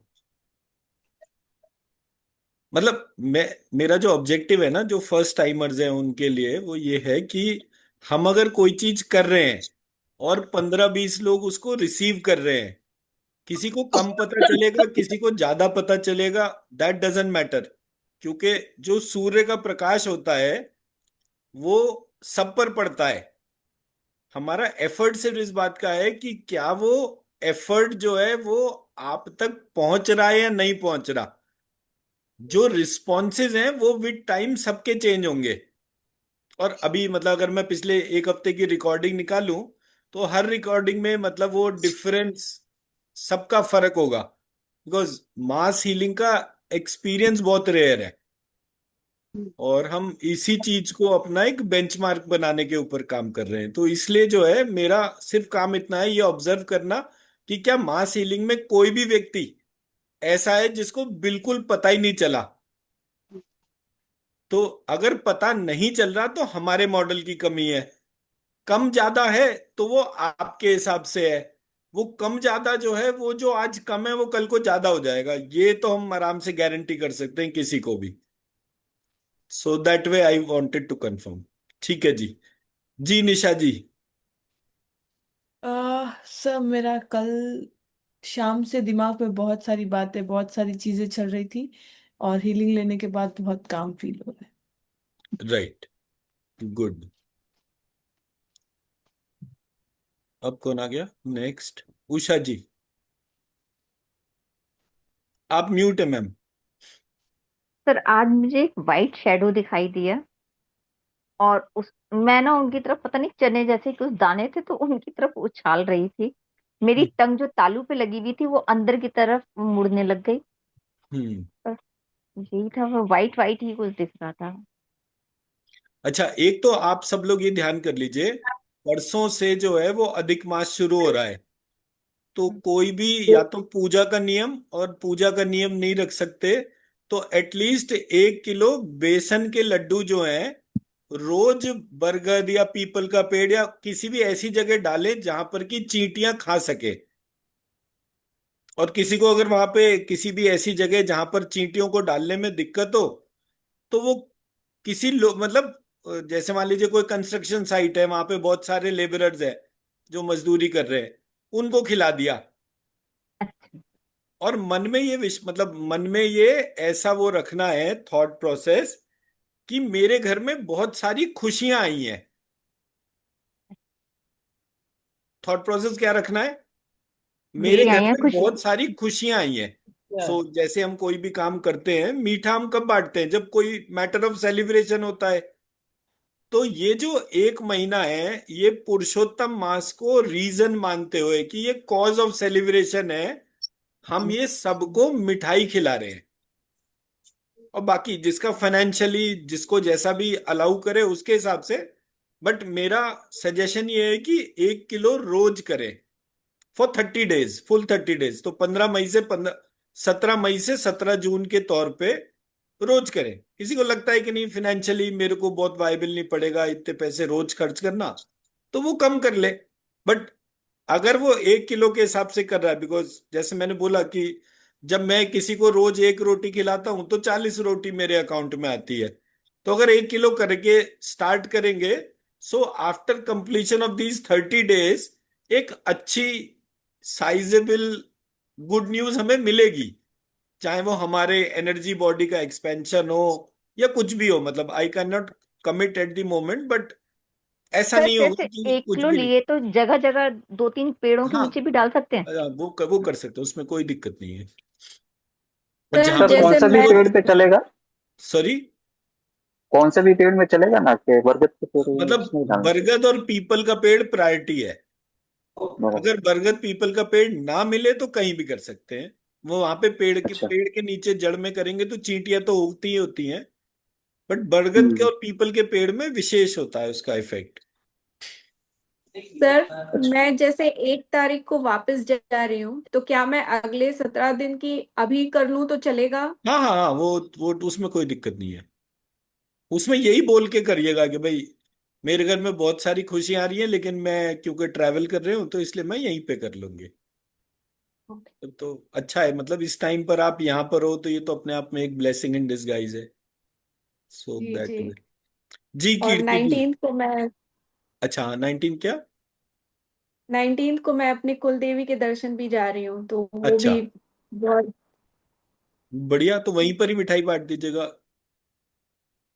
मतलब मैं, मेरा जो ऑब्जेक्टिव है ना, जो फर्स्ट टाइमर्स हैं उनके लिए, वो ये है कि हम अगर कोई चीज कर रहे हैं और 15-20 लोग उसको रिसीव कर रहे हैं, किसी को कम पता चलेगा, किसी को ज्यादा पता चलेगा, दैट डजंट मैटर, क्योंकि जो सूर्य का प्रकाश होता है वो सब पर पड़ता है। हमारा एफर्ट सिर्फ इस बात का है कि क्या वो एफर्ट जो है वो आप तक पहुंच रहा है या नहीं पहुंच रहा। जो रिस्पॉन्सेज हैं वो विद टाइम सबके चेंज होंगे। और अभी मतलब अगर मैं पिछले एक हफ्ते की रिकॉर्डिंग निकालूं तो हर रिकॉर्डिंग में मतलब वो डिफरेंस, सबका फर्क होगा, बिकॉज मास हीलिंग का एक्सपीरियंस बहुत रेयर है और हम इसी चीज को अपना एक बेंचमार्क बनाने के ऊपर काम कर रहे हैं। तो इसलिए जो है मेरा सिर्फ काम इतना है, ये ऑब्जर्व करना कि क्या मास हीलिंग में कोई भी व्यक्ति ऐसा है जिसको बिल्कुल पता ही नहीं चला। तो अगर पता नहीं चल रहा तो हमारे मॉडल की कमी है। कम ज्यादा है तो वो आपके हिसाब से है, वो कम ज्यादा जो है, वो जो आज कम है वो कल को ज्यादा हो जाएगा, ये तो हम आराम से गारंटी कर सकते हैं किसी को भी। So that way I wanted to confirm. ठीक है जी। जी निशा जी। सर मेरा कल शाम से दिमाग में बहुत सारी बातें, बहुत सारी चीजें चल रही थी, और हीलिंग लेने के बाद बहुत काम फील हो रहा है। Right, good. अब कौन आ गया नेक्स्ट? उषा जी, आप म्यूट है मैम। सर आज मुझे एक वाइट शेडो दिखाई दिया, और उस मैं ना उनकी तरफ, पता नहीं चने जैसे कुछ दाने थे तो उनकी तरफ उछाल रही थी। मेरी हम्म टंग जो तालू पे लगी हुई थी वो अंदर की तरफ मुड़ने लग गई। हम्म। बस यही था, वो वाइट वाइट ही कुछ दिख रहा था। अच्छा, एक तो आप सब लोग ये ध्यान कर लीजिए, परसों से जो है वो अधिक मास शुरू हो रहा है। तो कोई भी या तो पूजा का नियम, और पूजा का नियम नहीं रख सकते तो एटलीस्ट 1 किलो बेसन के लड्डू जो हैं रोज बरगद या पीपल का पेड़ या किसी भी ऐसी जगह डालें जहां पर कि चींटियां खा सके। और किसी को अगर वहां पे किसी भी ऐसी जगह जहां पर चींटियों को डालने में दिक्कत हो, तो वो किसी मतलब जैसे मान लीजिए कोई कंस्ट्रक्शन साइट है, वहां पे बहुत सारे लेबरर्स हैं जो मजदूरी कर रहे हैं, उनको खिला दिया। और मन में ये मतलब मन में ये ऐसा वो रखना है थॉट प्रोसेस कि मेरे घर में बहुत सारी खुशियां आई हैं। थॉट प्रोसेस क्या रखना है? मेरे मेरी घर आई है में खुशी। बहुत सारी खुशियां आई हैं। सो जैसे हम कोई भी काम करते हैं, मीठा हम कब बांटते हैं? जब कोई मैटर ऑफ सेलिब्रेशन होता है। तो ये जो 1 महीना है, ये पुरुषोत्तम मास को रीजन मानते हुए कि ये कॉज ऑफ सेलिब्रेशन है, हम ये सबको मिठाई खिला रहे हैं। और बाकी जिसका फाइनेंशियली जिसको जैसा भी अलाउ करे उसके हिसाब से। बट मेरा सजेशन ये है कि 1 किलो रोज करें फॉर 30 डेज, फुल 30 डेज। तो 17 मई से 17 जून के तौर पे रोज करें। किसी को लगता है कि नहीं फिनेंशियली मेरे को बहुत वायबल नहीं पड़ेगा इतने पैसे रोज खर्च करना, तो वो कम कर ले। बट अगर वो 1 किलो के हिसाब से कर रहा है, बिकॉज जैसे मैंने बोला कि जब मैं किसी को रोज 1 रोटी खिलाता हूं तो 40 रोटी मेरे अकाउंट में आती है। तो अगर 1 किलो करके स्टार्ट करेंगे, so after completion of these 30 days एक अच्छी साइजेबल गुड न्यूज हमें मिलेगी। चाहे वो हमारे एनर्जी बॉडी का एक्सपेंशन हो या कुछ भी हो, मतलब I can not commit at the moment, but ऐसा सर नहीं होगा जैसे कि एक कुछ किलो भी नहीं। लिए तो जगह जगह 2-3 पेड़ों के हाँ, नीचे भी डाल सकते हैं। वो कर सकते हो, उसमें कोई दिक्कत नहीं है। और सर जहां पर जैसे मान कौन सा भी मैं पेड़ पे चलेगा? सॉरी, कौन से भी पेड़ में चलेगा ना, कि बरगद के पेड़ मतलब नहीं डालना चाहिए? बरगद और पीपल का पेड़ प्रायोरिटी है। बराबर। अगर बरगद पीपल का पेड़ ना मिले तो कहीं भी कर सकते हैं। वो वहां पे अच्छा। पेड़ के नीचे जड़ में करेंगे तो चींटियां तो उगती ही होती हैं। बट बरगद के हम्म। और पीपल के पेड़ में विशेष होता है उसका इफेक्ट। सर अच्छा। मैं जैसे 1 तारीख को वापस जा रही हूँ, तो क्या मैं अगले 17 दिन की अभी कर लूँ तो चलेगा? हाँ हाँ हाँ, वो उसमें कोई दिक्कत नहीं है। उसमें यही बोल के करिएगा कि भाई मेरे घर में बहुत सारी खुशियां आ रही हैं, लेकिन मैं क्योंकि ट्रैवल कर रही हूँ तो इसलिए मैं यहीं पे कर लूंगी। तो अच्छा है, मतलब इस टाइम पर आप यहाँ पर हो तो ये तो अपने आप में एक ब्लेसिंग इन डिसगाइज है। सो जी दैट जी। वे। जी और कीर्ति जी। 19 को मैं अच्छा हाँ, 19 क्या? 19 को मैं अपनी कुल देवी के दर्शन भी जा रही हूँ, तो वो अच्छा, भी बहुत। बढ़िया। तो वहीं पर ही मिठाई बांट दीजिएगा,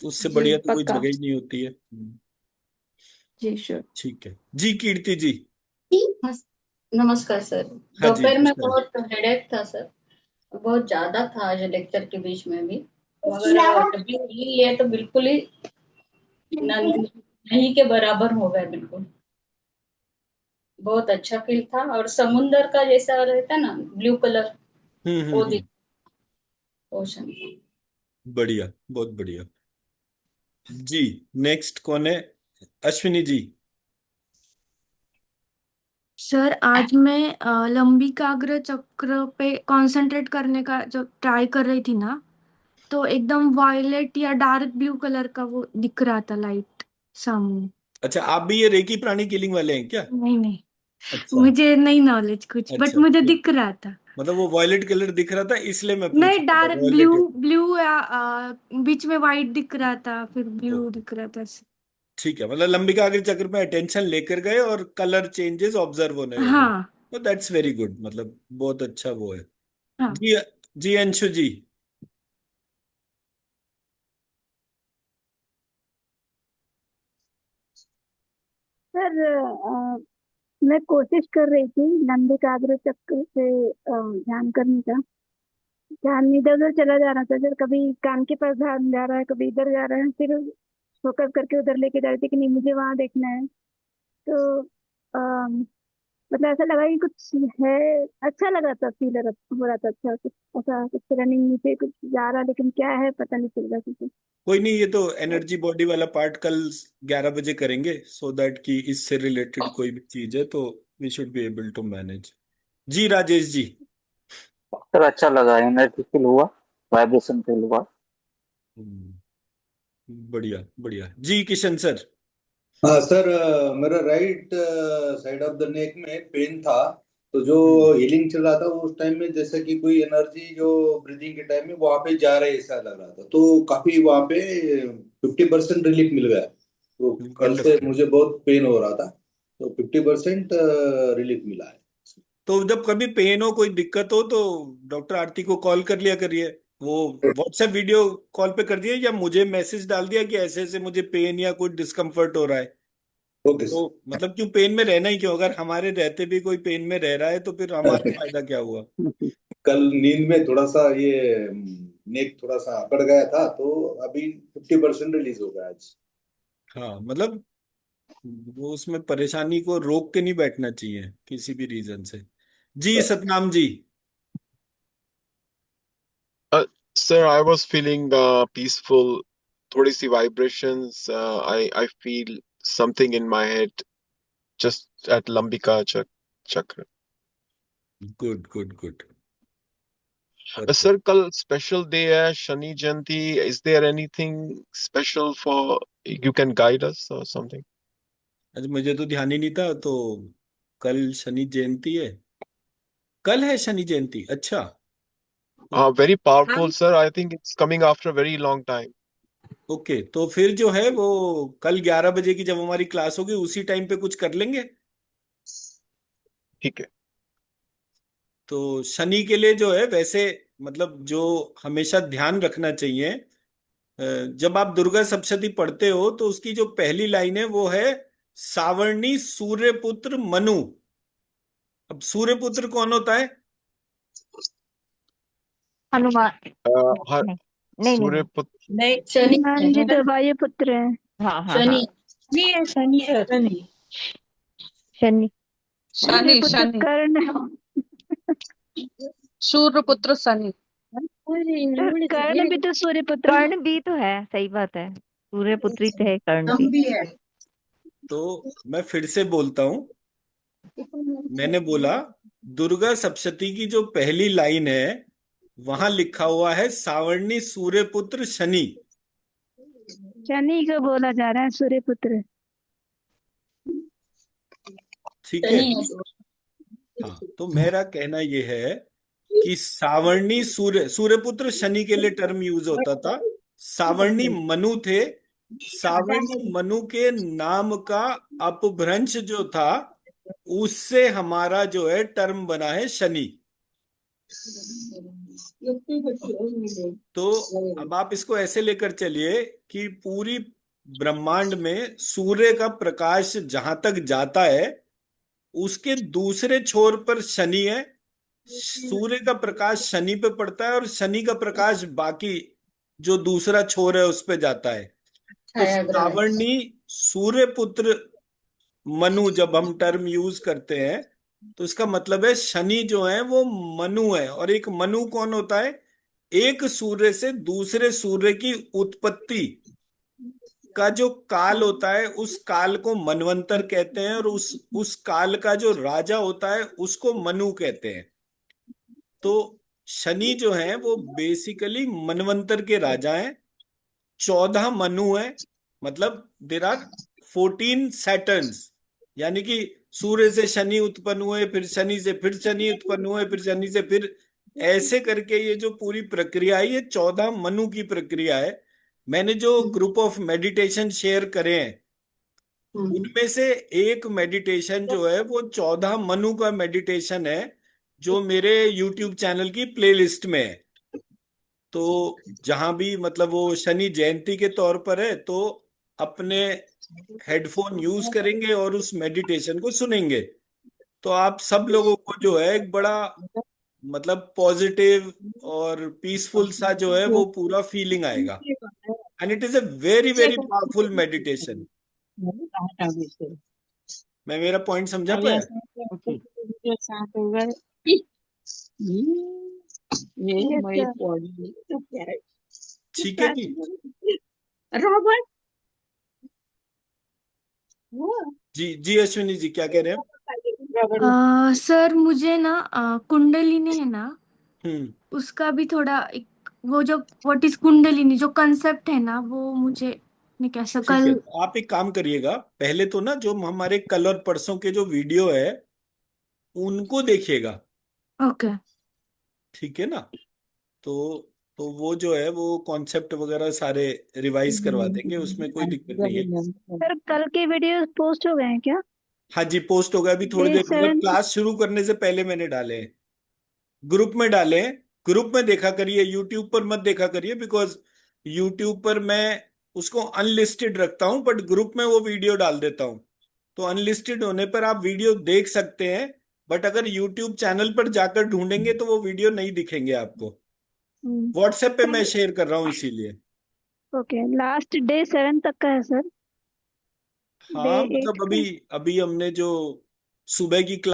उससे जी बढ़िया तो कोई पक्का। जगह ही नहीं होती है। जी श्योर। ठीक है जी कीर्ति जी। नमस्कार सर। हाँ जी दोपहर में नमस्कार। बहुत हेडेक था सर, बहुत ज्यादा था आज लेक्चर के बीच में भी। मगर जब भी ये तो बिल्कुल ही नहीं के बराबर हो गया बिल्कुल। बहुत अच्छा फील था, और समुंदर का जैसा रहता ना ब्लू कलर, वो हम्म। दिख ओशन। बढ़िया, बहुत बढ़िया। जी नेक्स्ट कौन है? अश्विनी जी। सर आज मैं लंबिकाग्र चक्र पे कंसंट्रेट करने का जब ट्राई कर रही थी ना, तो एकदम वायलेट या डार्क ब्लू कलर का वो दिख रहा था लाइट सामने। अच्छा, आप भी ये रेकी प्राणी किलिंग वाले हैं क्या? नहीं नहीं, अच्छा मुझे नहीं नॉलेज कुछ, बट अच्छा। मुझे दिख रहा था। मतलब वो वॉयलेट कलर दिख रहा था इसलिए मैं पूछ नहीं, रहा था डार्क ब्लू। वॉयलेट। ब्लू या बीच में वाइट दिख रहा था, फिर ब्लू दिख रहा था। ठीक है, मतलब लंबिका के चक्र में अटेंशन लेकर गए और कलर चेंजेस ऑब्जर्व होने लगे। हाँ। तो दैट्स वेरी गुड, मतलब बहुत अच्छा वो है। हाँ जी, जी अंशु जी। सर मैं कोशिश कर रही थी लंबे काग्र चक्र से ध्यान करने का। ध्यान इधर उधर चला जा रहा था सर, कभी कान के पास ध्यान जा रहा है, कभी इधर जा रहा है, फिर फोकस करके उधर लेके जा रही थी कि नहीं मुझे वहां देखना है। तो मतलब ऐसा लगा कि कुछ है, अच्छा लग रहा था, फील हो रहा था अच्छा, कुछ ऐसा कुछ रनिंग नीचे कुछ जा रहा, लेकिन क्या है पता नहीं चल रहा कुछ। कोई नहीं, ये तो एनर्जी बॉडी वाला पार्ट कल 11 बजे करेंगे, सो दैट कि इससे रिलेटेड कोई भी चीज है तो we should be able to manage. जी राजेश जी। सर अच्छा लगा, एनर्जी फील हुआ, वाइब्रेशन फील हुआ। हम्म, बढ़िया बढ़िया। जी किशन सर। हाँ सर, मेरा right side of the neck में पेन था। तो जो हीलिंग चल रहा था उस टाइम में जैसे कि कोई एनर्जी जो ब्रीदिंग के टाइम में वहां पे जा रही है ऐसा लग रहा था, तो काफी वहां पे 50% रिलीफ मिल गया। तो कल से वंडरफुल। मुझे बहुत पेन हो रहा था, तो 50% रिलीफ मिला है। तो जब कभी पेन हो, कोई दिक्कत हो तो डॉक्टर आरती को कॉल कर लिया करिए। वो व्हाट्सएप वीडियो कॉल पे कर दिया या मुझे मैसेज डाल दिया कि ऐसे ऐसे मुझे पेन या कोई डिस्कम्फर्ट हो रहा है। ओके तो मतलब क्यों पेन में रहना ही क्यों, अगर हमारे रहते भी कोई पेन में रह रहा है तो फिर हमारा सर। फायदा क्या हुआ। कल नींद में थोड़ा सा ये नेक थोड़ा सा अकड़ गया था, तो अभी 50% रिलीज हो गया आज। हाँ मतलब वो उसमें परेशानी को रोक के नहीं बैठना चाहिए किसी भी रीजन से। Ji Satnam ji. Uh, Sir, I was feeling peaceful. थोड़ी सी vibrations. I feel something in my head, just at Lambika chakra. Good good good. Sir, कल special day है, शनि जयंती. Is there anything special for you can guide us or something? आज मुझे तो ध्यान ही नहीं था, तो कल शनि जयंती है। कल है शनि जयंती, अच्छा। Very powerful, sir. I think it's coming after a very long time. Okay, तो फिर जो है वो कल 11 बजे की जब हमारी क्लास होगी उसी टाइम पे कुछ कर लेंगे। ठीक है। तो शनि के लिए जो है वैसे, मतलब जो हमेशा ध्यान रखना चाहिए, जब आप दुर्गा सप्तशती पढ़ते हो तो उसकी जो पहली लाइन है वो है सावर्णी सूर्यपुत्र मनु। अब सूर्यपुत्र कौन होता है? हनुमान। हर नहीं नहीं नहीं सूर्य नहीं। पुत्र नहीं, शनि हनुमान जी तो वायुपुत्र है। हाँ हाँ हाँ। शनि शनि है, शनि है। शनि। शनि शनि सूर्यपुत्र शनि कर्ण है। सूर्यपुत्र शनि। सर कर्ण भी तो सूर्यपुत्र है। कर्ण भी तो है, सही बात है, सूर्यपुत्री तो है कर्ण हम भी। भी है। तो मैं फिर से बोलता हूं, मैंने बोला दुर्गा सप्तशती की जो पहली लाइन है वहां लिखा हुआ है सावर्णी सूर्यपुत्र शनि। शनि को बोला जा रहा है सूर्यपुत्र। ठीक है। शनि है। हाँ, तो मेरा कहना यह है कि सावर्णी सूर्यपुत्र शनि के लिए टर्म यूज होता था। सावर्णी मनु थे, सावर्णी मनु के नाम का अपभ्रंश जो था उससे हमारा जो है टर्म बना है शनि। तो अब आप इसको ऐसे लेकर चलिए कि पूरी ब्रह्मांड में सूर्य का प्रकाश जहां तक जाता है उसके दूसरे छोर पर शनि है। सूर्य का प्रकाश शनि पे पड़ता है और शनि का प्रकाश बाकी जो दूसरा छोर है उस पे जाता है। तो छाया ग्रह है। सावर्णी सूर्यपुत्र मनु जब हम टर्म यूज करते हैं तो इसका मतलब है शनि जो है वो मनु है। और एक मनु कौन होता है? एक सूर्य से दूसरे सूर्य की उत्पत्ति का जो काल होता है उस काल को मनवंतर कहते हैं, और उस काल का जो राजा होता है उसको मनु कहते हैं। तो शनि जो है वो बेसिकली मनवंतर के राजा हैं। 14 मनु है, मतलब देर आर 14 सैटर्न्स, यानी कि सूर्य से शनि उत्पन्न हुए, फिर शनि से फिर शनि उत्पन्न हुए, फिर शनि से फिर, ऐसे करके ये जो पूरी प्रक्रिया है ये 14 मनु की प्रक्रिया है। मैंने जो ग्रुप ऑफ मेडिटेशन शेयर करे हैं उनमें से एक मेडिटेशन जो है वो 14 मनु का मेडिटेशन है, जो मेरे यूट्यूब चैनल की प्लेलिस्ट में है। तो जहां भी मतलब वो शनि जयंती के तौर पर है तो अपने हेडफोन यूज करेंगे और उस मेडिटेशन को सुनेंगे, तो आप सब लोगों को जो है एक बड़ा मतलब पॉजिटिव और पीसफुल सा जो है वो पूरा फीलिंग आएगा। And it is a very very powerful meditation. मैं मेरा पॉइंट समझा पाया? ठीक है जी। रॉबर्ट जी जी अश्विनी जी क्या कह रहे हैं? सर मुझे ना कुंडलिनी है ना, हम्म। उसका भी थोड़ा एक वो जो व्हाट इज कुंडलिनी जो कंसेप्ट है ना, वो मुझे नहीं कैसा ठीक है, कल। तो आप एक काम करिएगा, पहले तो ना जो हमारे कल और परसों के जो वीडियो है उनको देखिएगा, ओके। ठीक है ना? तो तो वो जो है वो कॉन्सेप्ट वगैरह सारे रिवाइज करवा देंगे, उसमें कोई दिक्कत नहीं है। सर कल के वीडियो पोस्ट हो गए हैं क्या? हाँ जी, पोस्ट होगा अभी थोड़ी डे देर, मतलब 7 क्लास शुरू करने से पहले मैंने डाले हैं, ग्रुप में डाले हैं। ग्रुप में देखा करिए, यूट्यूब पर मत देखा करिए, बिकॉज यूट्यूब पर मैं उसको अनलिस्टेड रखता हूं, बट ग्रुप में वो वीडियो डाल देता हूं। तो अनलिस्टेड होने पर आप वीडियो देख सकते हैं, बट अगर यूट्यूब चैनल पर जाकर ढूंढेंगे तो वो वीडियो नहीं दिखेंगे आपको। व्हाट्सएप पे मैं शेयर कर रहा हूँ इसीलिए। ओके, लास्ट डे 7 तक का है सर? डे हाँ 8 मतलब का? अभी अभी हमने जो सुबह की